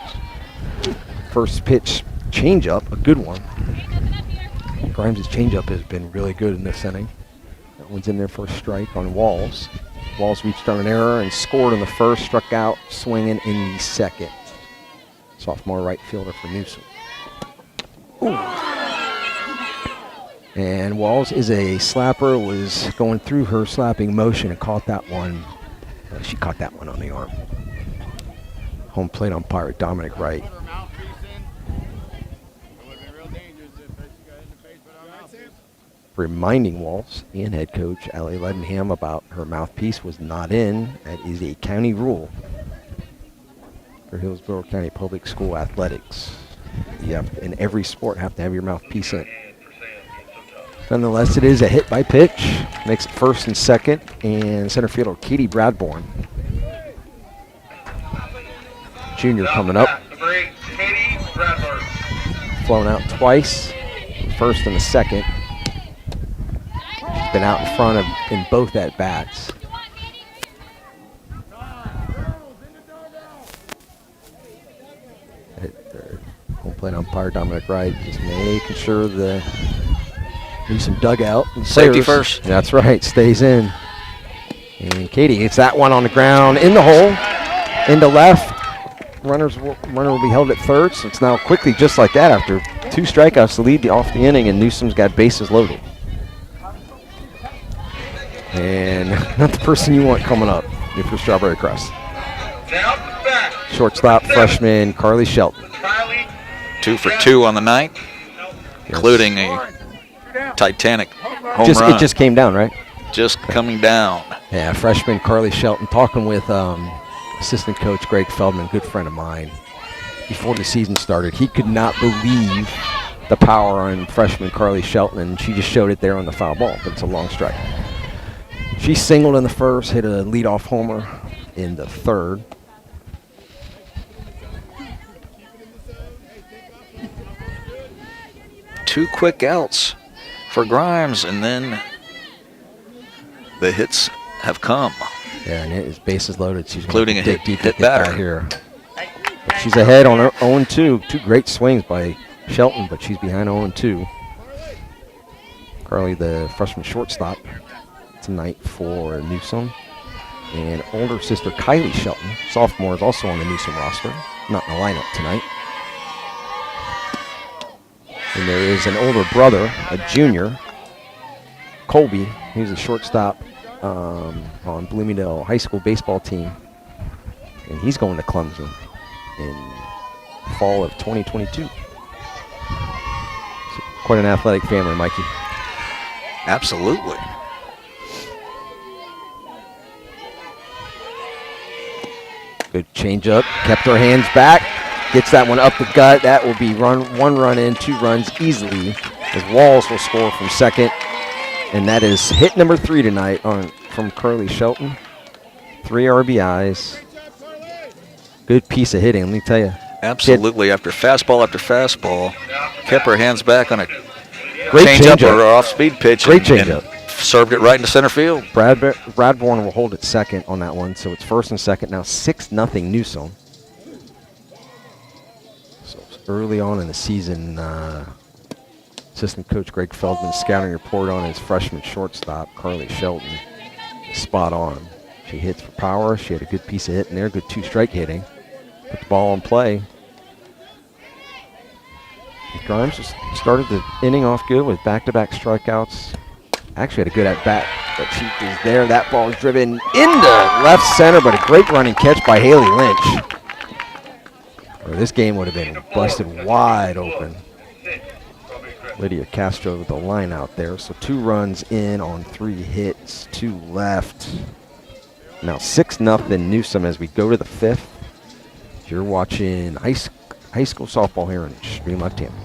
First pitch changeup, a good one. Grimes' changeup has been really good in this inning. That one's in there for a strike on Walls. Walls reached on an error and scored in the first, struck out swinging in the second. Sophomore right fielder for Newsome. Ooh. And Walls is a slapper, was going through her slapping motion and caught that one. She caught that one on the arm. Home plate umpire Dominic Wright. Reminding Walls and head coach Allie Ledenham about her mouthpiece was not in. That is a county rule for Hillsborough County Public School athletics. You have, in every sport, have to have your mouthpiece in. Nonetheless, it is a hit by pitch. Makes it first and second, and center fielder Katie Bradbourne. Junior coming up. Flown out twice, first and the second. Been out in front of in both at bats. Home plate umpire Dominic Wright just making sure the Newsome dugout and Safety players, first. That's right, stays in. And Katie hits that one on the ground in the hole, into left. Runner will be held at third, so it's now quickly just like that after 2 strikeouts to lead off the inning, and Newsome's got bases loaded. And not the person you want coming up if you're Strawberry Crest. Shortstop freshman Carly Shelton. 2 for 2 on the night, including a Titanic home run. It just came down, right? Just coming down. Yeah, freshman Carly Shelton talking with assistant coach Greg Feldman, good friend of mine. Before the season started, he could not believe the power on freshman Carly Shelton, and she just showed it there on the foul ball, but it's a long strike. She singled in the first, hit a leadoff homer in the third. Two quick outs for Grimes, and then the hits have come. Yeah, and his bases loaded. She's Including gonna a dig hit deep to get batter. by here. But she's ahead on 0-2. Two great swings by Shelton, but she's behind 0-2. Carly, the freshman shortstop tonight for Newsome. And older sister Kylie Shelton, sophomore, is also on the Newsome roster. Not in the lineup tonight. And there is an older brother, a junior, Colby. He's a shortstop on Bloomingdale High School baseball team. And he's going to Clemson in fall of 2022. So quite an athletic family, Mikey. Absolutely. Good changeup. Kept her hands back. Gets that one up the gut. That will be one run in, 2 runs easily, as Walls will score from second. And that is hit number 3 tonight from Curly Shelton. 3 RBIs. Good piece of hitting, let me tell you. Absolutely. After fastball, kept her hands back on a Great changeup or changeup. off-speed pitch. Great and changeup. Served it right into center field. Bradbourne will hold it second on that one, so it's first and second. Now 6-0 Newsome. So it's early on in the season. Assistant coach Greg Feldman's scouting report on his freshman shortstop, Carly Shelton, is spot on. She hits for power. She had a good piece of hitting there, good 2-strike hitting. Put the ball in play. Grimes just started the inning off good with back-to-back strikeouts. Actually had a good at-bat, but she is there. That ball is driven into left center, but a great running catch by Haley Lynch. Or this game would have been busted wide open. Lydia Castro with the line out there. So 2 runs in on 3 hits, 2 left. Now 6-0 Newsome as we go to the 5th. You're watching high school softball here in Extreme Live Tampa.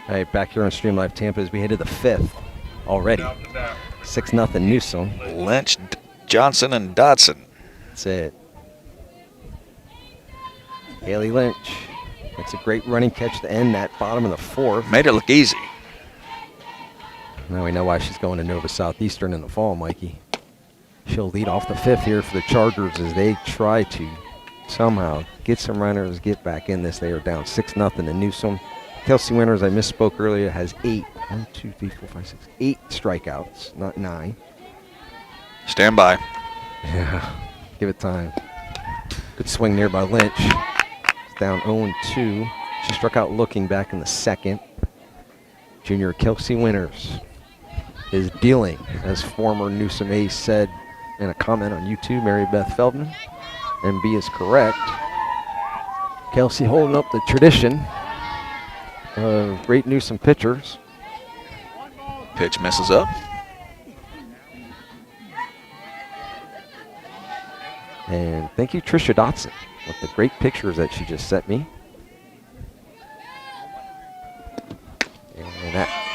All right, back here on Stream Live Tampa as we head to the 5th already. 6-0 Newsome. Lynch, Johnson, and Dodson. That's it. Haley Lynch makes a great running catch to end that bottom of the 4th. Made it look easy. Now we know why she's going to Nova Southeastern in the fall, Mikey. She'll lead off the 5th here for the Chargers as they try to somehow get some runners, get back in this. They are down 6-0 to Newsome. Kelsey Winters, I misspoke earlier, has 8 strikeouts, not 9. Stand by. Yeah, give it time. Good swing there by Lynch. It's down 0-2. She struck out looking back in the second. Junior Kelsey Winters is dealing, as former Newsome ace said in a comment on YouTube, Mary Beth Feldman. MB is correct. Kelsey holding up the tradition of great Newsome pitchers. Pitch messes up. And thank you, Trisha Dotson, with the great pictures that she just sent me.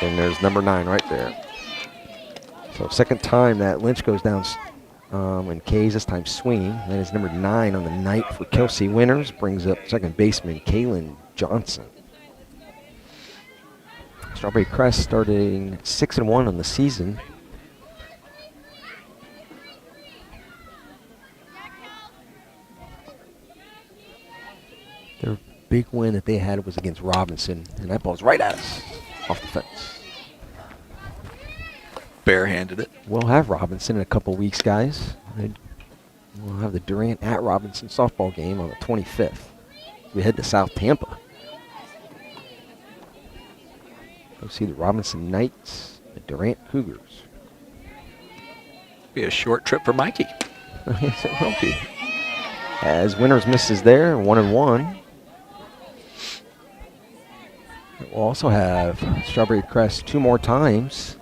And there's number 9 right there. So second time that Lynch goes down and K's this time swinging. That is number 9 on the night for Kelsey Winters. Brings up second baseman Kaylin Johnson. Strawberry Crest starting 6-1 on the season. Their big win that they had was against Robinson, and that ball's right at us off the fence. Barehanded it. We'll have Robinson in a couple weeks, guys. We'll have the Durant at Robinson softball game on the 25th. We head to South Tampa. Go see the Robinson Knights, the Durant Cougars. Be a short trip for Mikey. Yes, it will be. As Winters misses there, 1-1. We'll also have Strawberry Crest 2 more times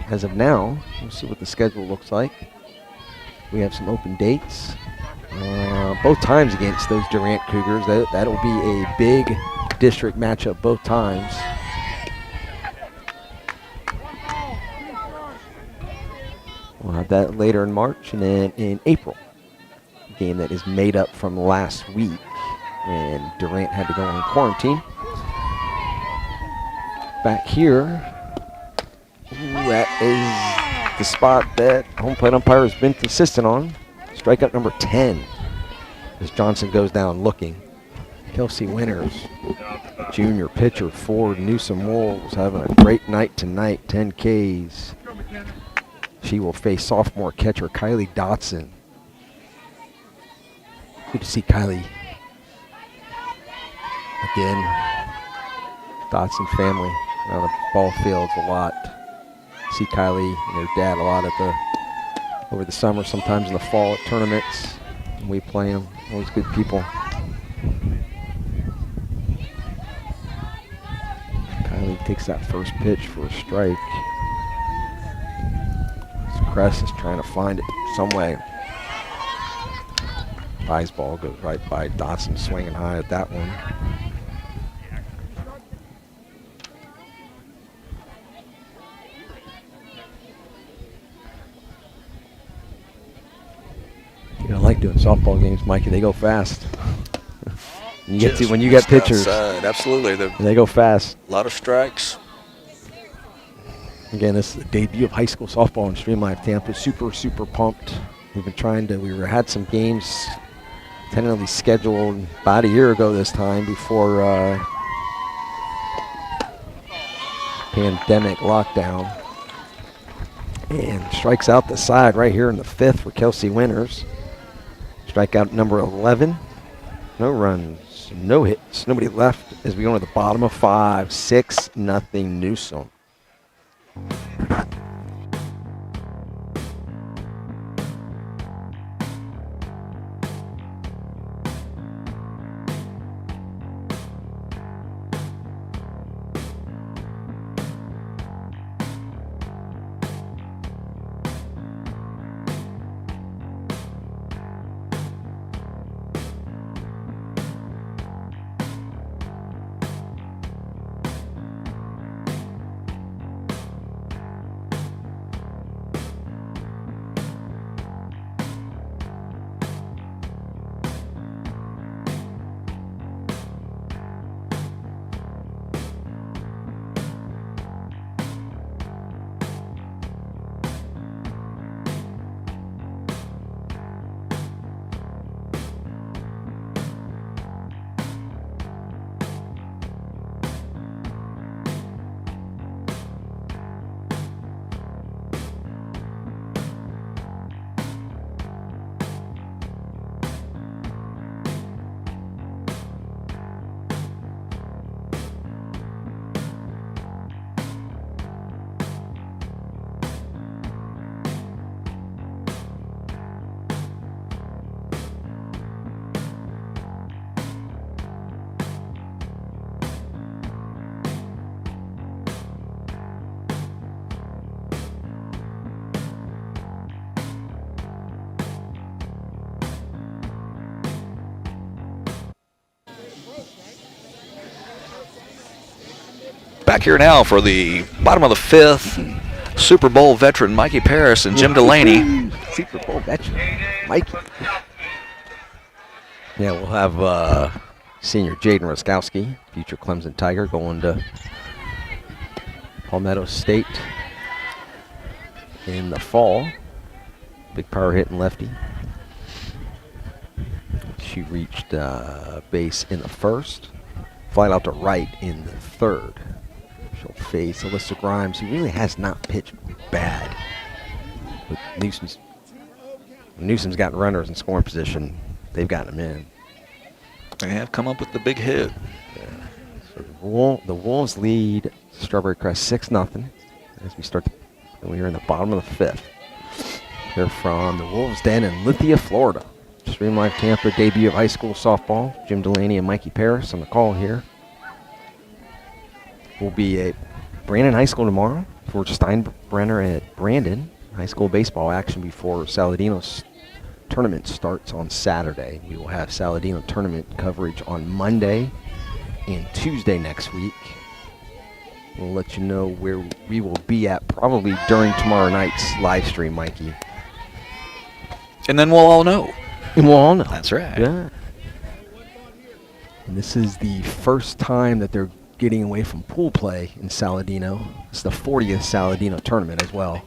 as of now. We'll see what the schedule looks like. We have some open dates. Both times against those Durant Cougars. That'll be a big district matchup both times. We'll have that later in March, and then in April, a game that is made up from last week when Durant had to go on quarantine. Back here, that is the spot that home plate umpire has been consistent on. Strikeout number 10 as Johnson goes down looking. Kelsey Winters, junior pitcher for Newsome Wolves, having a great night tonight, 10 Ks. She will face sophomore catcher Kylie Dotson. Good to see Kylie again. Dotson family on the ball fields a lot. See Kylie and her dad a lot over the summer, sometimes in the fall at tournaments. We play them. Always good people. Kylie takes that first pitch for a strike. Crest is trying to find it some way. Prize ball goes right by Dotson, swinging high at that one. I like doing softball games, Mikey. They go fast. When you get pitchers, absolutely, they go fast. A lot of strikes. Again, this is the debut of high school softball in Streamline Tampa. Super, super pumped. We've been had some games tentatively scheduled about a year ago this time before pandemic lockdown. And strikes out the side right here in the 5th for Kelsey Winters. Strikeout number 11. No runs, no hits, nobody left as we go to the bottom of 5. 6-0 Newsome. back here now for the bottom of the fifth. Super Bowl veteran Mikey Paris and Jim Delaney. Super Bowl veteran, Mikey. Yeah, we'll have senior Jaden Roskowski, future Clemson Tiger, going to Palmetto State in the fall. Big power hitting lefty. She reached base in the first, flied out to right in the third. She'll face Alyssa Grimes, who really has not pitched bad. But Newsome's gotten runners in scoring position. They've gotten them in. They have come up with the big hit. Yeah. So the Wolves lead Strawberry Crest 6-0 as we start. We're in the bottom of the fifth. They're from the Wolves Den in Lithia, Florida. Stream Live Tampa debut of high school softball. Jim Delaney and Mikey Paris on the call here. Will be at Brandon High School tomorrow for Steinbrenner at Brandon. High school baseball action before Saladino's tournament starts on Saturday. We will have Saladino tournament coverage on Monday and Tuesday next week. We'll let you know where we will be at probably during tomorrow night's live stream, Mikey. And then we'll all know. And we'll all know. That's right. Yeah. And this is the first time that they're getting away from pool play in Saladino. It's the 40th Saladino tournament as well.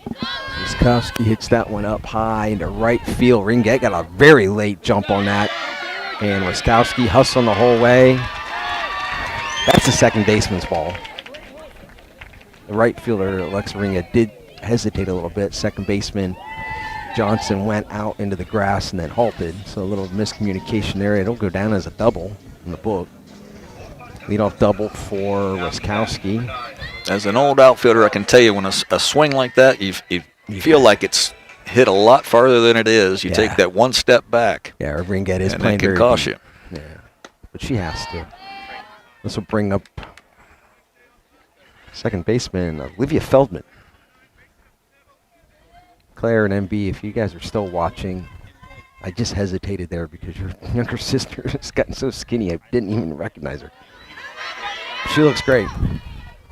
Wiskowski hits that one up high into right field. Ringget got a very late jump on that. And Wiskowski hustling the whole way. That's the second baseman's ball. The right fielder, Alexa Ringget, did hesitate a little bit. Second baseman Johnson went out into the grass and then halted. So a little miscommunication there. It'll go down as a double in the book. Leadoff double for Wiskowski. As an old outfielder, I can tell you when a swing like that, you feel like it's hit a lot farther than it is. You take that one step back. Yeah, Ringget is and playing it can very cost deep. you. Yeah, but she has to. This will bring up second baseman Olivia Feldman. Claire and MB, if you guys are still watching, I just hesitated there because your younger sister has gotten so skinny I didn't even recognize her. She looks great.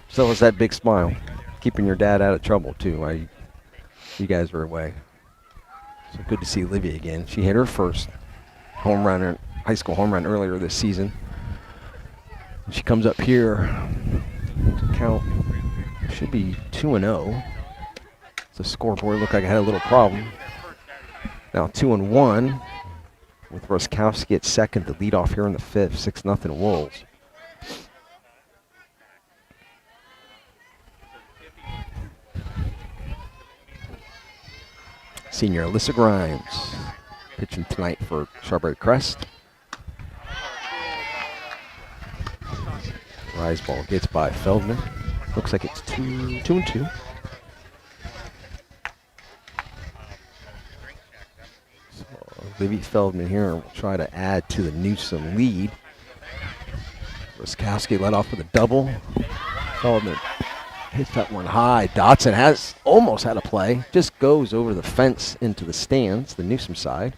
Still has that big smile. Keeping your dad out of trouble, too, while you guys were away. So good to see Olivia again. She hit her first home run, high school home run earlier this season. She comes up here to count. Should be 2-0. The scoreboard looked like it had a little problem. Now 2-1 with Roskowski at second. The leadoff here in the fifth. 6-0 Wolves. Senior Alyssa Grimes pitching tonight for Strawberry Crest. Rise ball gets by Feldman. Looks like it's 2-2. So Livy Feldman here will try to add to the Newsome lead. Roskowski led off with a double. Feldman hits that one high. Dotson has almost had a play. Just goes over the fence into the stands, the Newsome side.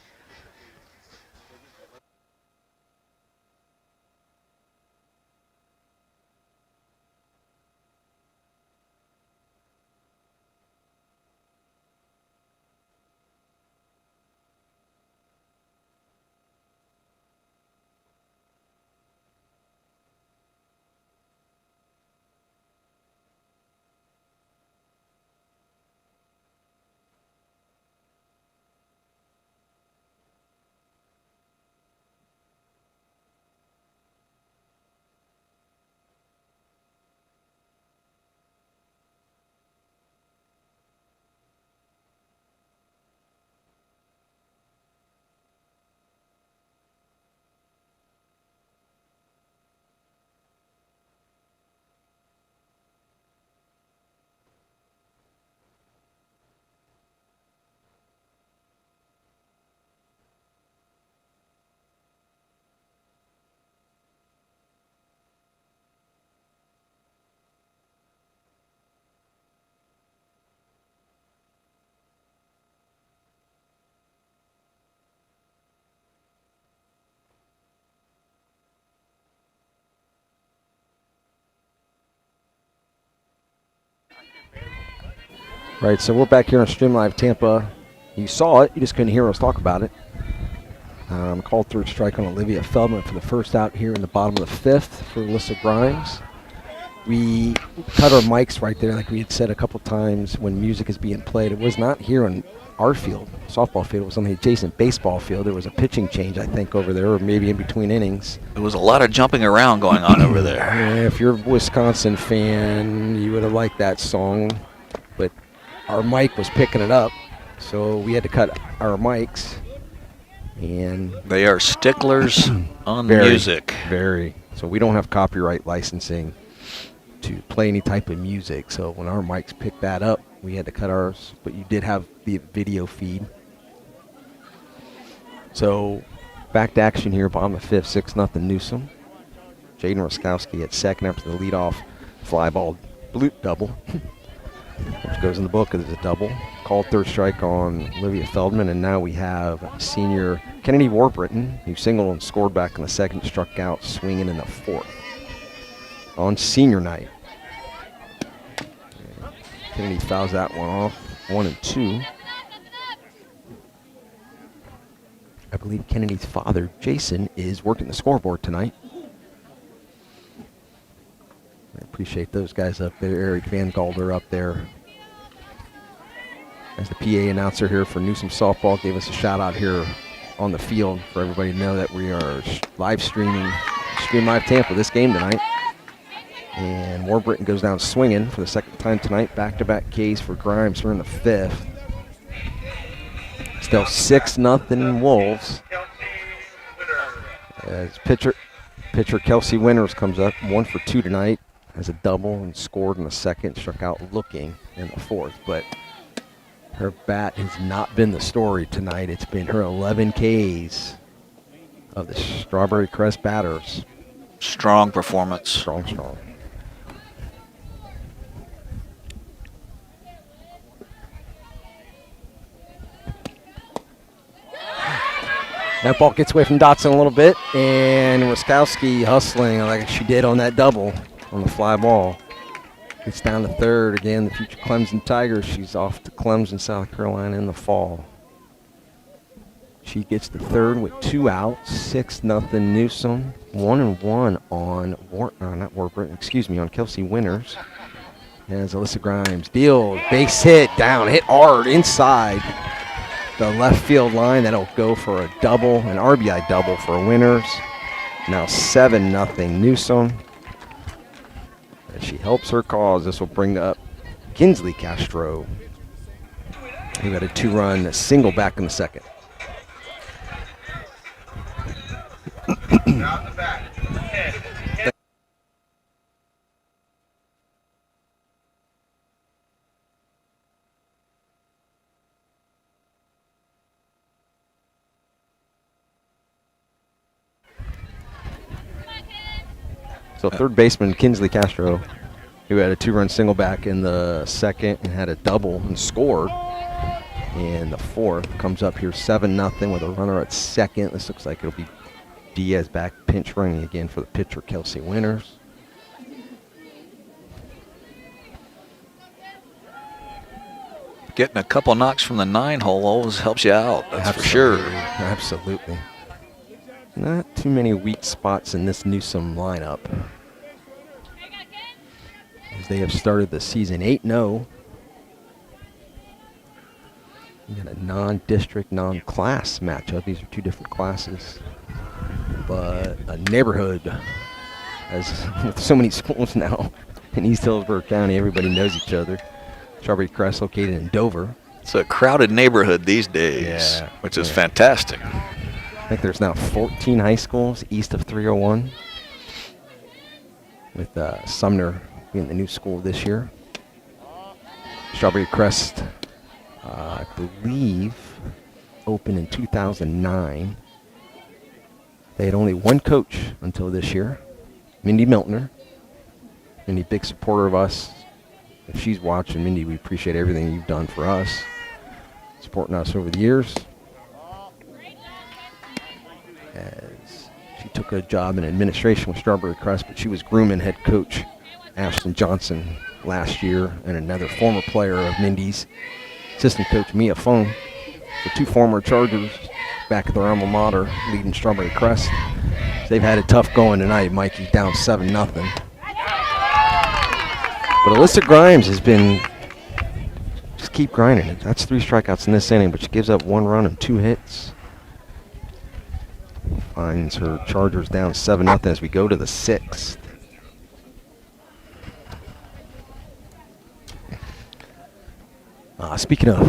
Right, so we're back here on Stream Live Tampa. You saw it, you just couldn't hear us talk about it. Called third strike on Olivia Feldman for the first out here in the bottom of the fifth for Alyssa Grimes. We cut our mics right there, like we had said a couple times when music is being played. It was not here on our field, softball field. It was on the adjacent baseball field. There was a pitching change, I think, over there, or maybe in between innings. There was a lot of jumping around going on over there. Yeah, if you're a Wisconsin fan, you would have liked that song, but our mic was picking it up, so we had to cut our mics. And They are sticklers on very, music. Very. So we don't have copyright licensing to play any type of music. So when our mics picked that up, we had to cut ours. But you did have the video feed. So back to action here, bottom of the fifth, 6-0 Newsome. Jaden Roskowski at second after the leadoff fly ball blute double, which goes in the book as a double. Called third strike on Olivia Feldman, and now we have senior Kennedy Warbritton, who singled and scored back in the second, struck out swinging in the fourth on senior night. Kennedy fouls that one off, 1-2. I believe Kennedy's father, Jason, is working the scoreboard tonight. I appreciate those guys up there. Eric Van Galder up there as the PA announcer here for Newsome Softball, gave us a shout out here on the field for everybody to know that we are live streaming Stream Live Tampa this game tonight. And Warbritton goes down swinging for the second time tonight. Back-to-back Ks for Grimes here in the fifth. Still 6-0 Wolves. As pitcher Kelsey Winters comes up 1 for 2 tonight, has a double and scored in the second, struck out looking in the fourth. But her bat has not been the story tonight. It's been her 11 Ks of the Strawberry Crest batters. Strong performance. Strong. That ball gets away from Dotson a little bit, and Roskowski hustling like she did on that double on the fly ball. Gets down to third. Again, the future Clemson Tigers. She's off to Clemson, South Carolina in the fall. She gets the third with 2 outs. 6-0 Newsome. 1-1 on on Kelsey Winters. As Alyssa Grimes deals, base hit down, hit hard inside the left field line. That'll go for a double, an RBI double for Winters. Now 7-0 Newsome. As she helps her cause, this will bring up Kinsley Castro, who had a 2-run single back in the second. Out the back. 10. So third baseman Kinsley Castro, who had a 2-run single back in the second and had a double and scored in the fourth, comes up here 7-0 with a runner at second. This looks like it'll be Diaz back pinch running again for the pitcher Kelsey Winters. Getting a couple knocks from the 9-hole always helps you out, that's for sure. Absolutely. Not too many weak spots in this Newsome lineup, as they have started the season 8-0. You got a non-district, non-class matchup. These are 2 different classes, but a neighborhood. As with so many schools now in East Hillsborough County, everybody knows each other. Strawberry Crest located in Dover. It's a crowded neighborhood these days, which is fantastic. I think there's now 14 high schools east of 301, with Sumner being the new school this year. Strawberry Crest, I believe, opened in 2009. They had only one coach until this year, Mindy Miltner. Mindy, big supporter of us. If she's watching, Mindy, we appreciate everything you've done for us, supporting us over the years. As she took a job in administration with Strawberry Crest, but she was grooming head coach Ashton Johnson last year, and another former player of Mindy's, assistant coach Mia Fung. The two former Chargers back at their alma mater, leading Strawberry Crest. They've had it tough going tonight. Mikey down 7-0. But Alyssa Grimes has been just keep grinding it. That's 3 strikeouts in this inning, but she gives up 1 run and 2 hits. Finds her Chargers down 7-0 as we go to the 6th. Speaking of,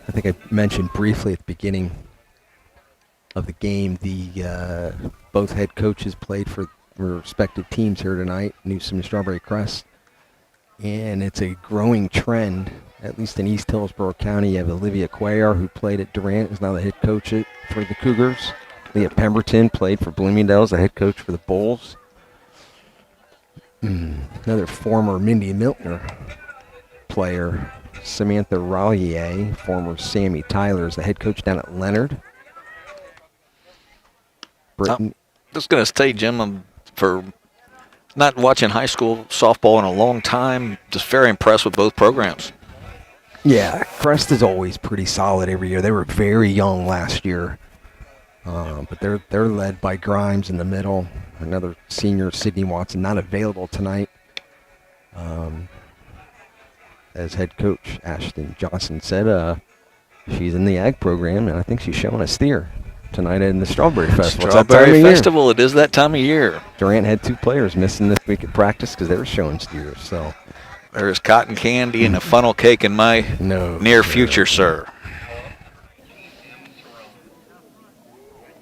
I think I mentioned briefly at the beginning of the game, the both head coaches played for their respective teams here tonight, Newsome and Strawberry Crest. And it's a growing trend, at least in East Hillsborough County. You have Olivia Cuellar, who played at Durant, is now the head coach for the Cougars. Leah Pemberton played for Bloomingdale as the head coach for the Bulls. Another former Mindy Miltner player, Samantha Rollier, former Sammy Tyler, is the head coach down at Leonard. I'm just going to say, Jim, for not watching high school softball in a long time, just very impressed with both programs. Yeah, Crest is always pretty solid every year. They were very young last year, but they're led by Grimes in the middle. Another senior, Sydney Watson, not available tonight. As head coach Ashton Johnson said, she's in the ag program, and I think she's showing a steer tonight in the Strawberry Festival. Strawberry Festival, it is that time of year. Durant had 2 players missing this week at practice because they were showing steers. So there's cotton candy and a funnel cake in my near future, sir.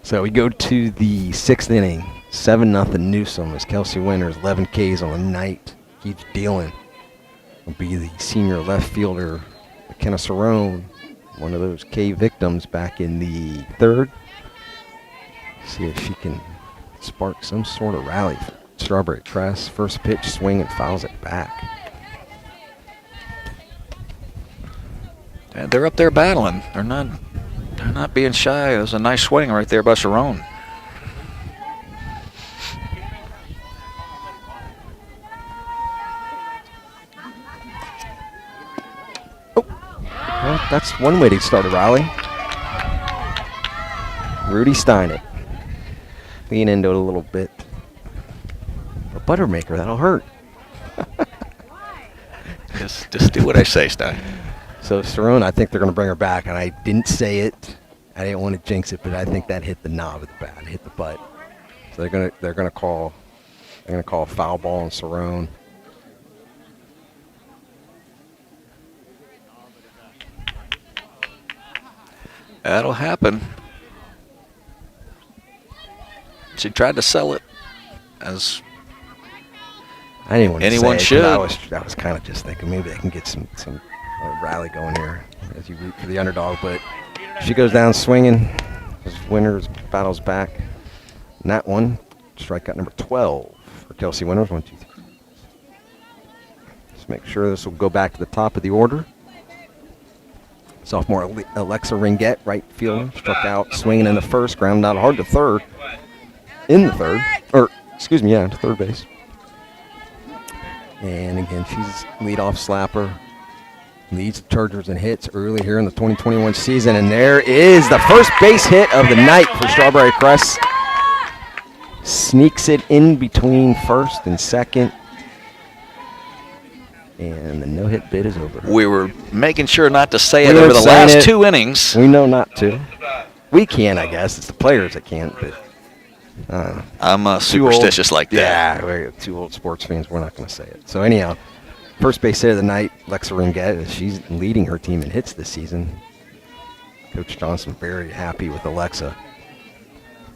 So we go to the 6th inning, 7-0 Newsome as Kelsey Winters, 11 Ks on the night, keeps dealing. Will be the senior left fielder, McKenna Cerrone, one of those K victims back in the 3rd. See if she can spark some sort of rally for Strawberry Crest. First pitch, swing, and fouls it back. And they're up there battling. They're not being shy. It was a nice swing right there by Cerrone. Well, that's one way to start a rally. Rudy Steinert. Lean into it a little bit. A Buttermaker, that'll hurt. Just do what I say, Stein. So Cerrone, I think they're going to bring her back, and I didn't say it. I didn't want to jinx it, but I think that hit the knob of the bat, hit the butt. So they're going to call a foul ball on Cerrone. That'll happen. She tried to sell it as I didn't want to anyone say should. I was kind of just thinking maybe they can get some rally going here as you root for the underdog, but she goes down swinging as Winters battles back. And that one, strikeout number 12 for Kelsey Winters. 1, 2, 3. Let's make sure this will go back to the top of the order. Sophomore Alexa Ringette, right fielder, struck out swinging in the first, grounded out hard to third. In the third, to third base. And again, she's leadoff slapper. Leads the Chargers in hits early here in the 2021 season. And there is the first base hit of the night for Strawberry Crest. Sneaks it in between first and second. And the no-hit bid is over. We were making sure not to say it over the last 2 innings. We know not to. We can, I guess. It's the players that can't, but I'm superstitious like that. Yeah, we're 2 old sports fans. We're not going to say it. So anyhow, first base hit of the night, Alexa Ringette. She's leading her team in hits this season. Coach Johnson very happy with Alexa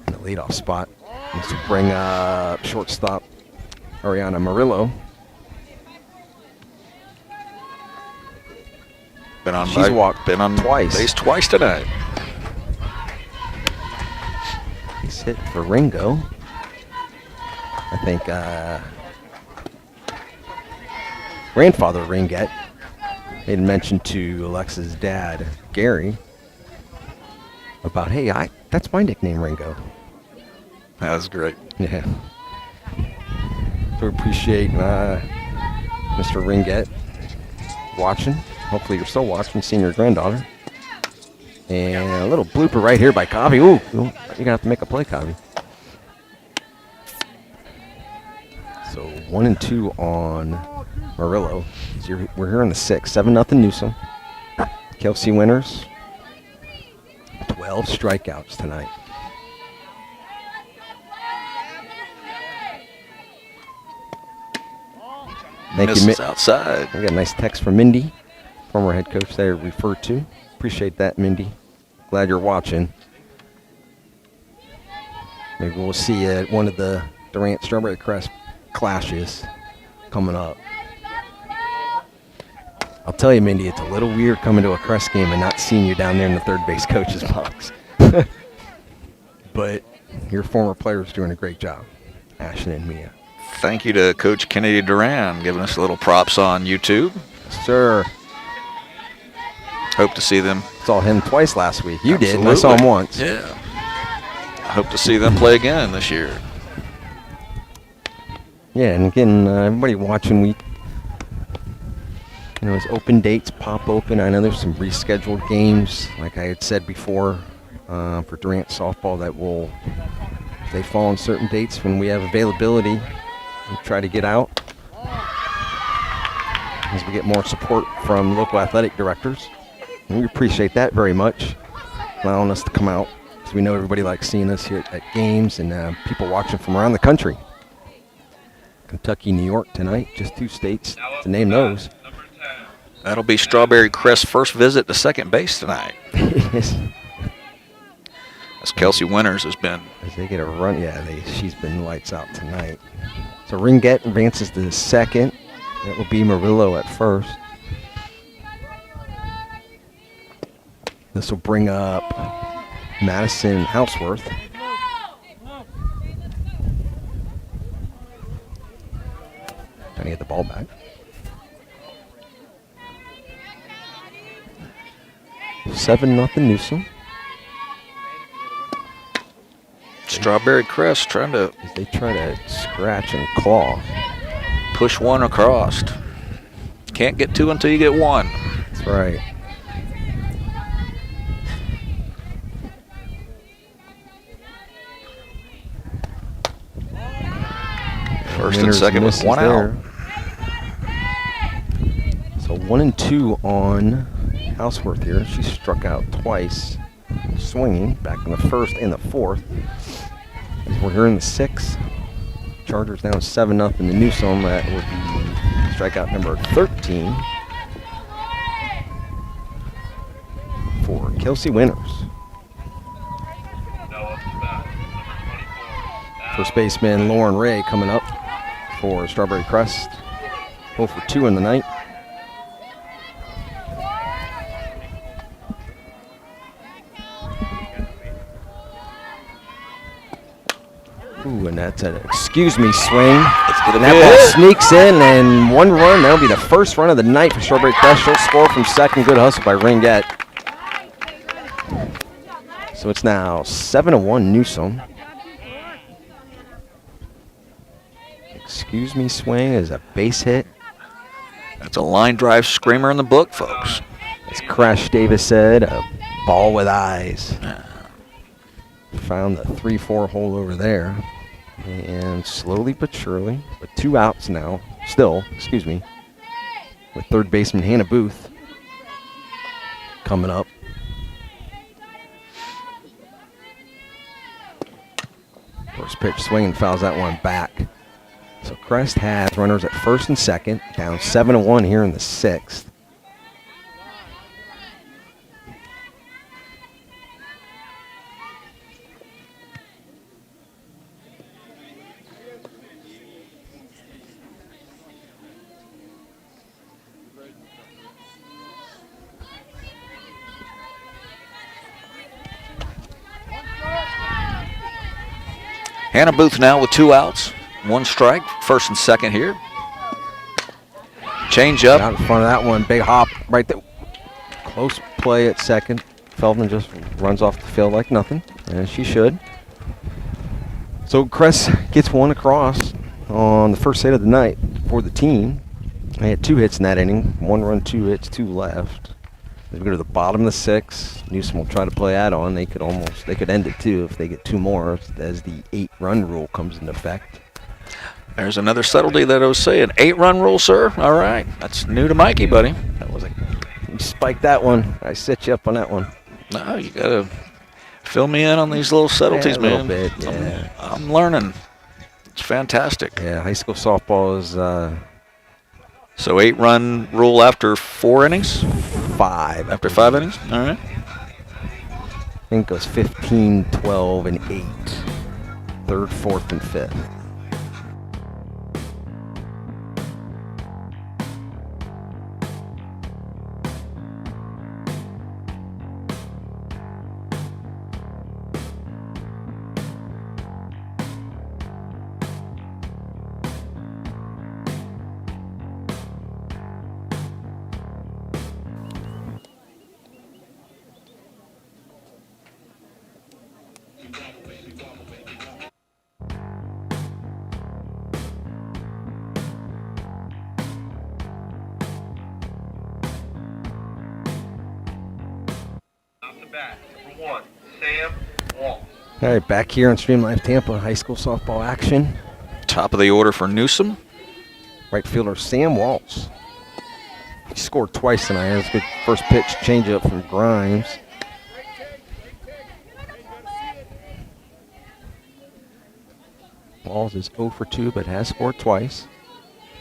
in the leadoff spot. Needs to bring up shortstop Ariana Murillo. Been on twice. Base twice tonight. He's hit for Ringo. I think grandfather Ringette made a mention to Alexa's dad, Gary, about, hey, that's my nickname, Ringo. That was great. Yeah. So we appreciate Mr. Ringette watching. Hopefully you're still watching, seeing your granddaughter. And a little blooper right here by Covey. Ooh, you're gonna have to make a play, Covey. So 1 and 2 on Murillo. So we're here in the 6th. 7-0 Newsome. Kelsey Winters. 12 strikeouts tonight. Thank you, Misses outside. I got a nice text from Mindy, former head coach they referred to. Appreciate that, Mindy. Glad you're watching. Maybe we'll see you at one of the Durant Strawberry Crest clashes coming up. I'll tell you, Mindy, it's a little weird coming to a Crest game and not seeing you down there in the third base coach's box. But your former player's doing a great job, Ashton and Mia. Thank you to Coach Kennedy Duran giving us a little props on YouTube. Sir, Hope to see them. saw him twice last week. You did, and I Absolutely. saw him once. Yeah. I hope to see them play again this year. Yeah, and again, everybody watching, as open dates pop open, I know there's some rescheduled games, like I had said before, for Durant softball that will, if they fall on certain dates when we have availability, we'll try to get out as we get more support from local athletic directors. And we appreciate that very much, allowing us to come out, because we know everybody likes seeing us here at games and people watching from around the country. Kentucky, New York tonight, just 2 states to name those. That'll be Strawberry Crest's first visit to second base tonight. As Kelsey Winters has been. they get a run, she's been lights out tonight. So Ringette advances to the second. That will be Murillo at first. This will bring up Madison Houseworth. Trying to get the ball back. Seven nothing Newsome. Strawberry Crest trying to As they try to scratch and claw. push one across. Can't get 2 until you get 1. That's right. First and Winters second with misses 1 out. there. So 1 and 2 on Houseworth here. She struck out twice, swinging back in the first and the fourth. As we're here in the 6th. Chargers down 7-0 in the Newsome. That would be strikeout number 13 for Kelsey Winters. First baseman Lauren Ray coming up for Strawberry Crest. 0 for 2 in the night. Ooh, and that's an excuse me swing. And that ball sneaks in, and 1 run. That'll be the first run of the night for Strawberry Crest. She'll score from second. Good hustle by Ringette. So it's now 7-1 Newsome. Excuse me swing is a base hit. That's a line drive screamer in the book, folks. As Crash Davis said, a ball with eyes. Found the 3-4 hole over there. And slowly but surely, with 2 outs now, with third baseman Hannah Booth coming up. First pitch swing and fouls that one back. So Crest has runners at first and second, down 7-1 here in the 6th. Hannah Booth now with 2 outs, 1 strike, first and second here. Change up. Out in front of that one, big hop right there. Close play at second. Feldman just runs off the field like nothing, as she should. So Crest gets 1 across on the first hit of the night for the team. They had 2 hits in that inning. 1 run, 2 hits, 2 left. They go to the bottom of the 6th. Newsome will try to play that on. They could end it too if they get 2 more as the 8-run rule comes into effect. There's another subtlety that I was saying. 8-run rule, sir. All right. That's new to Mikey, buddy. You spiked that one. I set you up on that one. No, you got to fill me in on these little subtleties, a man. little bit, yeah. I'm learning. It's fantastic. Yeah, high school softball is So 8-run rule after 4 innings? 5. After 5 innings? All right. I think it goes 15, 12, and 8. 3rd, 4th, and 5th. Off the bat, number 1, Sam Walsh. All right, back here on Stream Live Tampa, high school softball action. Top of the order for Newsome. Right fielder Sam Walsh. He scored twice tonight. That was a good first pitch changeup from Grimes. Walsh is 0 for 2, but has scored twice.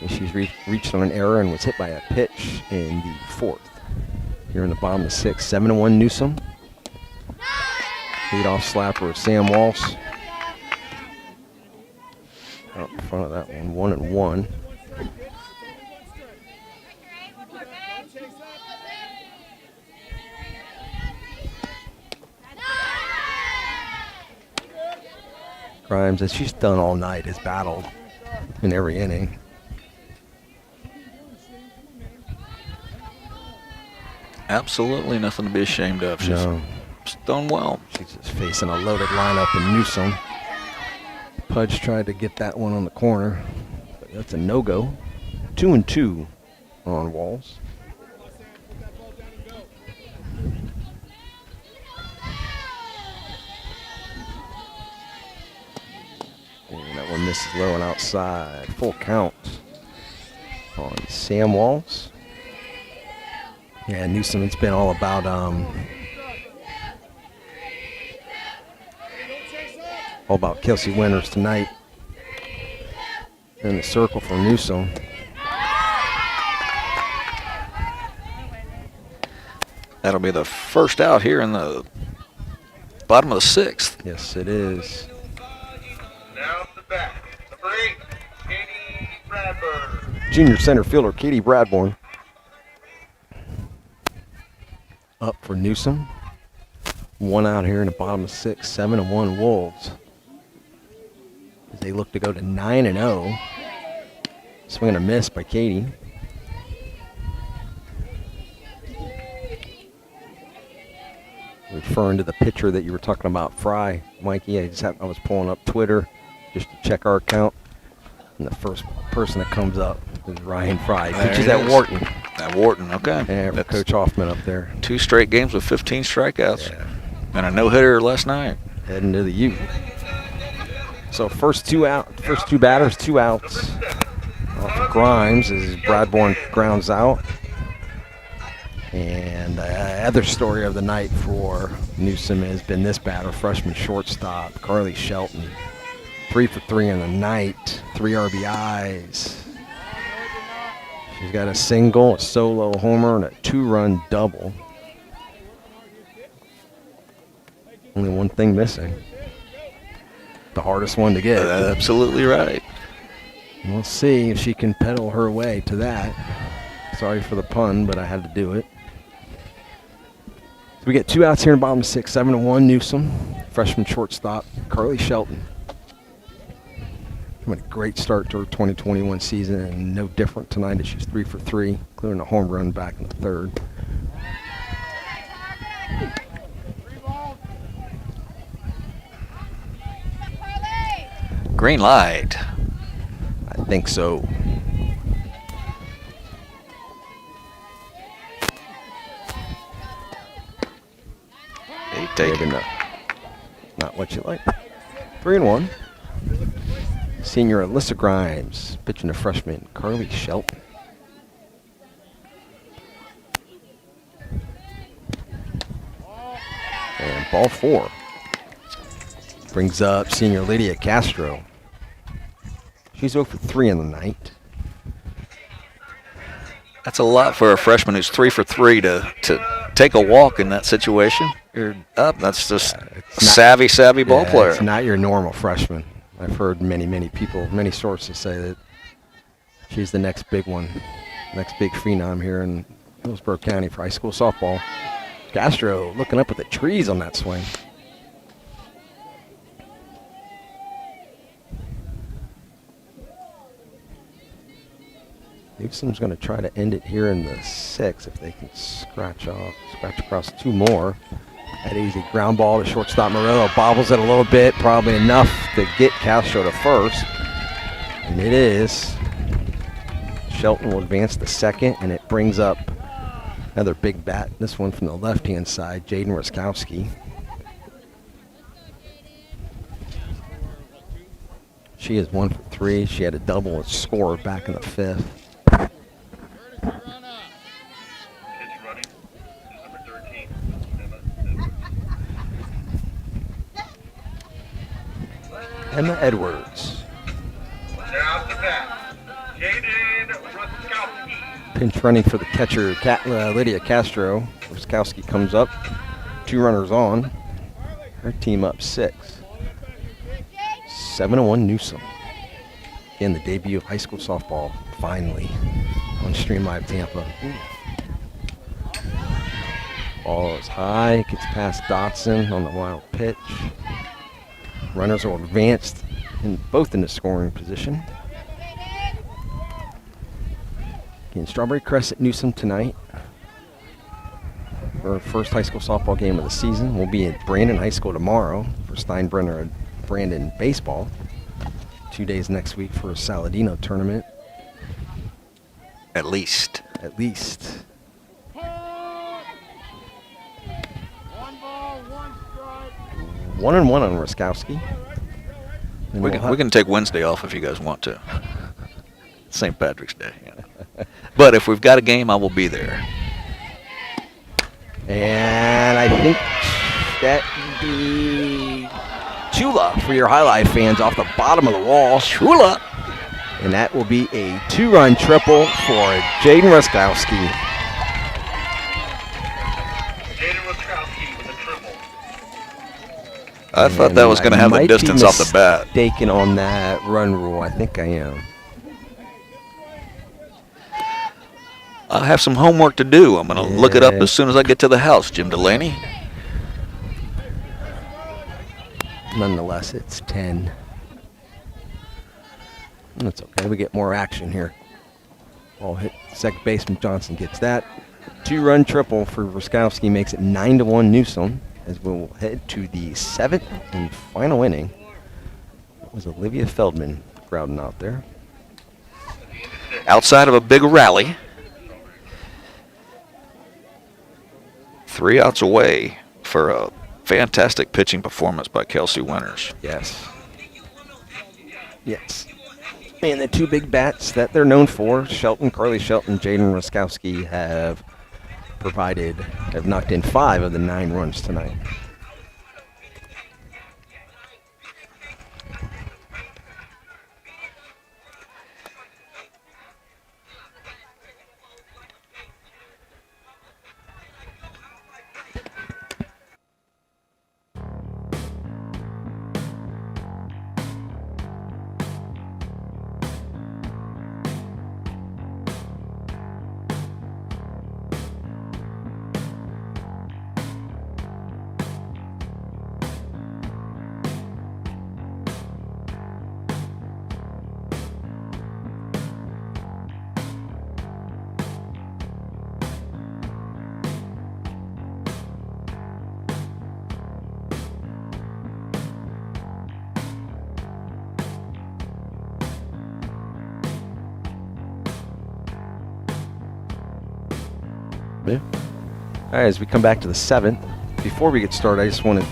And she's reached on an error and was hit by a pitch in the 4th. Here in the bottom of the 6th, 7-1 Newsome. Leadoff slapper Sam Walsh. Out in front of that one, 1-1. Grimes, as she's done all night, has battled in every inning. Absolutely nothing to be ashamed of. She's done well. She's just facing a loaded lineup in Newsome. Pudge tried to get that one on the corner, but that's a no-go. 2-2 on Walls. And that one misses low and outside. Full count on Sam Walls. Yeah, Newsome, it's been all about Kelsey Winters tonight in the circle for Newsome. That'll be the first out here in the bottom of the 6th. Yes, it is. Now the back, number 8, Katie Bradburn. Junior center fielder Katie Bradburn. Up for Newsome. 1 out here in the bottom of 6, 7-1 Wolves. As they look to go to 9-0. Swing and a miss by Katie. Referring to the pitcher that you were talking about, Fry, Mikey, I was pulling up Twitter just to check our account. And the first person that comes up is Ryan Fry. He pitches at Wharton. At Wharton, okay. Yeah, with Coach Hoffman up there. 2 straight games with 15 strikeouts. Yeah. And a no-hitter last night. Heading to the U. So first two batters, 2 outs. Off of Grimes as Bradburn grounds out. And the other story of the night for Newsome has been this batter, freshman shortstop, Carly Shelton. 3 for 3 in the night, 3 RBIs. She's got a single, a solo homer, and a 2-run double. Only one thing missing. The hardest one to get. Absolutely right. We'll see if she can pedal her way to that. Sorry for the pun, but I had to do it. So we get 2 outs here in the bottom of 6, 7-1 Newsome. Freshman shortstop, Carly Shelton. Had a great start to her 2021 season, and no different tonight as she's 3 for 3, including a home run back in the 3rd. Green light. I think so. take Maybe it. not what you like. 3-1. Senior Alyssa Grimes pitching to freshman Carly Shelton. And ball 4. Brings up senior Lydia Castro. She's 0 for 3 in the night. That's a lot for a freshman who's 3 for 3 to take a walk in that situation. You're up. That's just savvy ball player. It's not your normal freshman. I've heard many people, many sources say that she's the next big one, next big phenom here in Hillsborough County for high school softball. Castro looking up at the trees on that swing. Newsome's going to try to end it here in the 6th if they can scratch across 2 more. That easy ground ball to shortstop Morello, bobbles it a little bit, probably enough to get Castro to first. And it is. Shelton will advance to second, and it brings up another big bat, this one from the left-hand side, Jaden Ruskowski. She is 1 for 3. She had a double and score back in the 5th. Pitch running. Number 13. Emma Edwards. Now to bat. Jaden Ruskowski. Pinch running for the catcher, Lydia Castro. Ruskowski comes up. 2 runners on. Her team up 6. 7-1 Newsome. Again, the debut of high school softball, finally, on Stream Live Tampa. Ball is high, gets past Dotson on the wild pitch. Runners are advanced, both in the scoring position. Again, Strawberry Crest at Newsome tonight. For our first high school softball game of the season. We'll be at Brandon High School tomorrow for Steinbrenner and Brandon baseball. 2 days next week for a Saladino tournament. At least. At least. 1 ball, 1 strike. 1-1 on Ruskowski. And We can take Wednesday off if you guys want to. St. Patrick's Day. Yeah. But if we've got a game, I will be there. And I think that would be Chula for your highlight fans off the bottom of the wall. Chula. And that will be a 2-run triple for Jaden Ruskowski. Jaden Ruskowski with a triple. I thought that was going to have the distance off the bat. Mistaken on that run rule. I think I am. I have some homework to do. I'm going to look it up as soon as I get to the house, Jim Delaney. Nonetheless, it's 10. That's okay. We get more action here. Ball hit second baseman Johnson gets that. 2-run triple for Ruskowski makes it 9-1 Newsome as we'll head to the 7th and final inning. It was Olivia Feldman crowding out there. Outside of a big rally. 3 outs away for a fantastic pitching performance by Kelsey Winters. Yes. Yes. And the 2 big bats that they're known for, Carly Shelton, Jaden Ruskowski, have knocked in 5 of the 9 runs tonight. Yeah. All right, as we come back to the 7th, before we get started, I just want to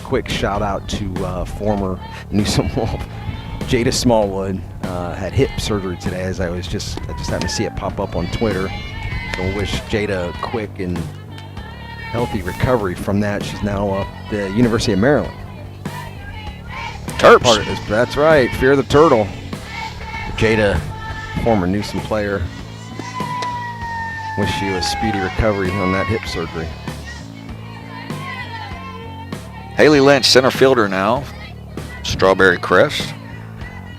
quick shout out to former Newsome Wolf Jada Smallwood. Had hip surgery today, as I just happened to see it pop up on Twitter. So I wish Jada a quick and healthy recovery from that. She's now at the University of Maryland. Terps. Part of this, that's right. Fear the Turtle. Jada, former Newsome player. Wish you a speedy recovery on that hip surgery. Haley Lynch, center fielder now. Strawberry Crest.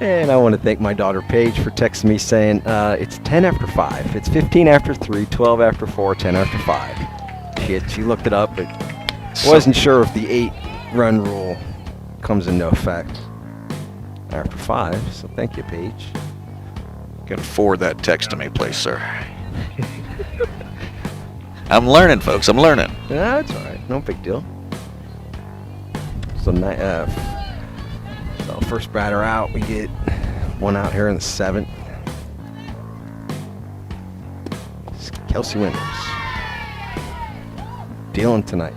And I want to thank my daughter Paige for texting me saying it's 10 after 5. It's 15 after 3, 12 after 4, 10 after 5. She looked it up, but wasn't sure if the 8-run rule comes into effect after 5. So thank you, Paige. Can forward that text to me, please, sir. I'm learning, folks. I'm learning. That's all right. No big deal. So first batter out, we get one out here in the 7th. It's Kelsey Winters. Dealing tonight.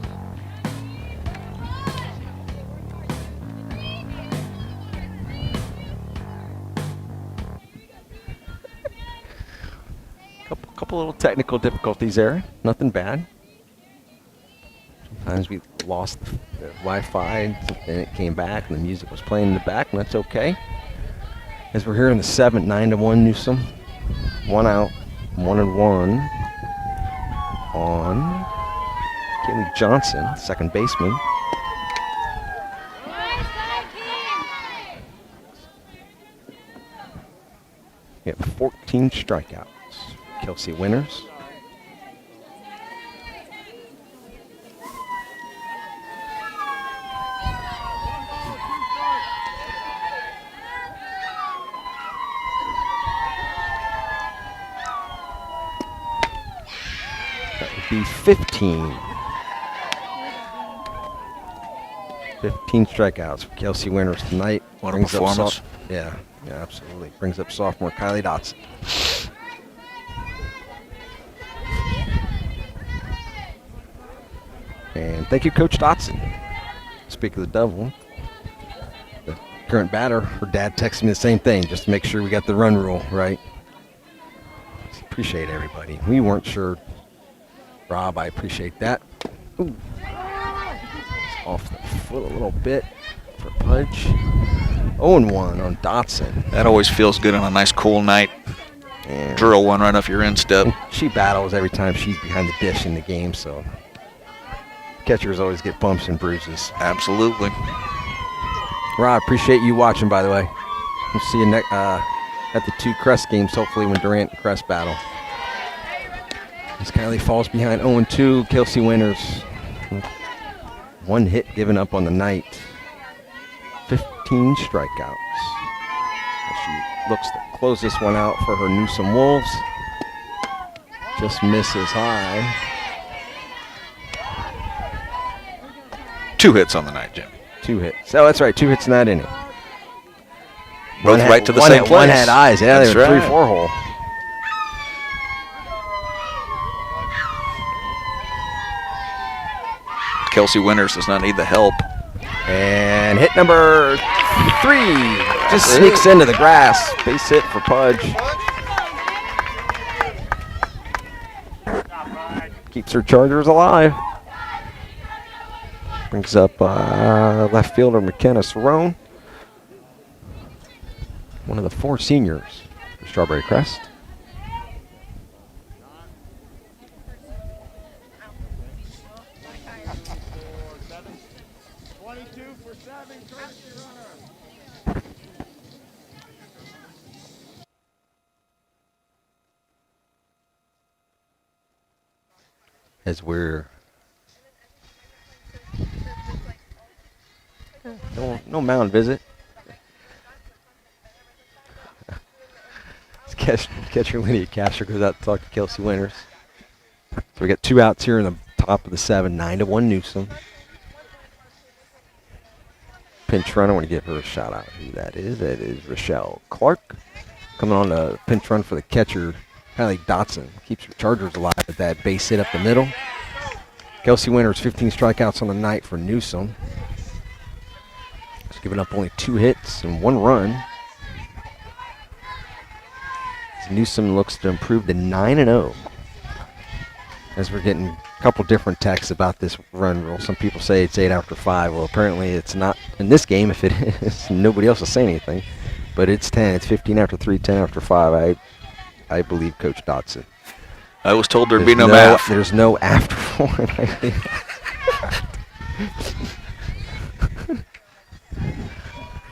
Couple little technical difficulties there. Nothing bad. Sometimes we lost the Wi-Fi and it came back and the music was playing in the back, and that's okay. As we're here in the 7th, 9-1 Newsome. One out, 1-1 on Kaylee Johnson, second baseman. We have 14 strikeouts. Kelsey Winters. That would be 15. 15 strikeouts for Kelsey Winters tonight. What a performance. Yeah, absolutely. Brings up sophomore Kylie Dotson. And thank you, Coach Dotson. Speak of the devil, the current batter, her dad texted me the same thing, just to make sure we got the run rule right. Appreciate everybody. We weren't sure. Rob, I appreciate that. Ooh. It's off the foot a little bit for Pudge. 0-1 on Dotson. That always feels good on a nice cool night. And Drill one right off your instep. she battles every time she's behind the dish in the game, so catchers always get bumps and bruises. Absolutely. Rob, appreciate you watching, by the way. We'll see you at the 2 Crest games, hopefully, when Durant and Crest battle. As Kylie falls behind 0-2, Kelsey Winters. 1 hit given up on the night. 15 strikeouts. As she looks to close this one out for her Newsome Wolves. Just misses high. 2 hits on the night, Jim. 2 hits. Oh, that's right. 2 hits in that inning. Both right to the same place. One had eyes. Yeah, That's they were right. 3-4 hole. Kelsey Winters does not need the help. And hit number 3 just sneaks into the grass. Base hit for Pudge. Keeps her Chargers alive. Brings up left fielder McKenna Cerrone. One of the 4 seniors for Strawberry Crest. As we're no mound visit. Catcher Lydia Castro goes out to talk to Kelsey Winters. So we got 2 outs here in the top of the 7, 9-1 Newsome. Pinch run, I want to give her a shout out who that is. That is Rochelle Clark. Coming on the pinch run for the catcher, Kylie Dotson. Keeps her Chargers alive with that base hit up the middle. Kelsey Winters, 15 strikeouts on the night for Newsome. He's given up only 2 hits and 1 run. As Newsome looks to improve to 9-0. As we're getting a couple different texts about this run rule. Some people say it's 8 after 5. Well, apparently it's not in this game. If it is, nobody else will say anything. But it's 10. It's 15 after 3, 10 after 5. I believe Coach Dotson. I was told there'd be no math. There's no after 4.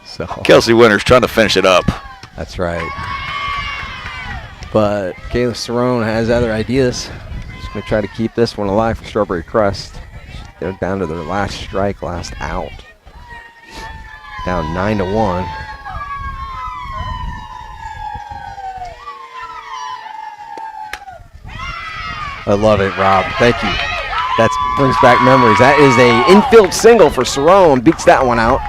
So Kelsey Winters trying to finish it up. that's right. But Kayla Cerrone has other ideas. She's going to try to keep this one alive for Strawberry Crest. They're down to their last strike, last out. Down 9-1. I love it, Rob. Thank you. That brings back memories. That is a infield single for Cerrone. Beats that one out.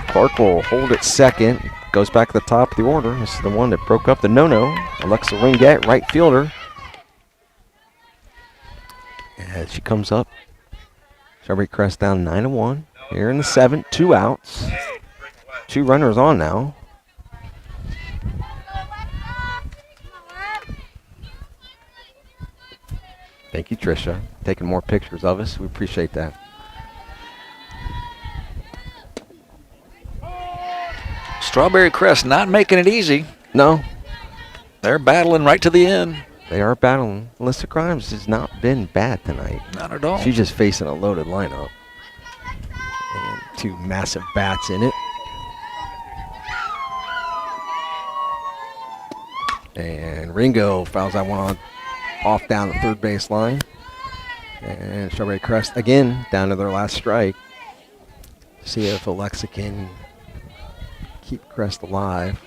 Clark will hold at second. Goes back to the top of the order. This is the one that broke up the no-no. Alexa Ringette, right fielder. As she comes up. Strawberry Crest down 9-1. Here in the 7th, 2 outs. 2 runners on now. Thank you, Tricia. Taking more pictures of us. We appreciate that. Strawberry Crest not making it easy. No, They're battling right to the end. they are battling. Alyssa Grimes has not been bad tonight. Not at all. She's just facing a loaded lineup. And 2 massive bats in it. And Ringo fouls that one off down the third base line. And Strawberry Crest again down to their last strike. See if Alexa can keep Crest alive.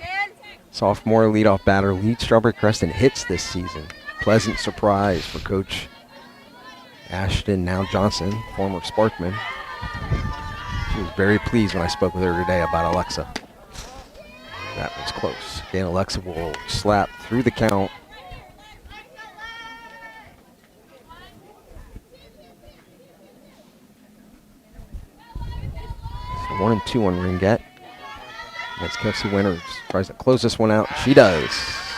Sophomore leadoff batter leads Strawberry Crest in hits this season. Pleasant surprise for Coach Ashton, now Johnson, former Sparkman. She was very pleased when I spoke with her today about Alexa. That was close. Again, Alexa will slap through the count. So 1-2 on Ringette. That's Kelsey Winters. Tries to close this one out. She does.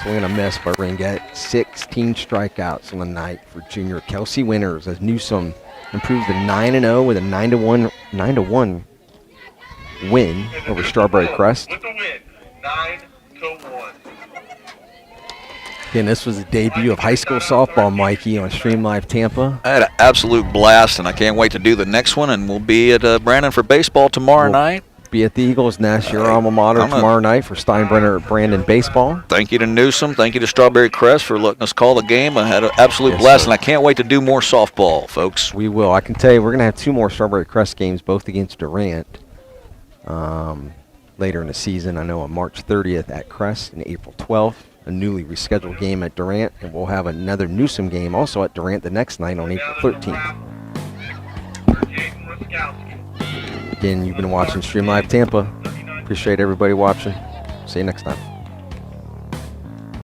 Swing and a miss by Ringette. 16 strikeouts on the night for junior Kelsey Winters as Newsome improves to 9-0 with a 9-1 win over Strawberry Crest. With the win, 9-1. Again, this was the debut of high school softball, Mikey, on Stream Live Tampa. I had an absolute blast, and I can't wait to do the next one. And we'll be at Brandon for baseball tomorrow night. Be at the Eagles Nest, your alma mater, tomorrow night for Steinbrenner Brandon baseball. Thank you to Newsome. Thank you to Strawberry Crest for letting us call the game. I had an absolute blast, sir. and I can't wait to do more softball, folks. We will. I can tell you we're going to have 2 more Strawberry Crest games, both against Durant, later in the season. I know on March 30th at Crest and April 12th, a newly rescheduled game at Durant, and we'll have another Newsome game also at Durant the next night on April 13th. Again, you've been watching Stream Live Tampa. Appreciate everybody watching. See you next time.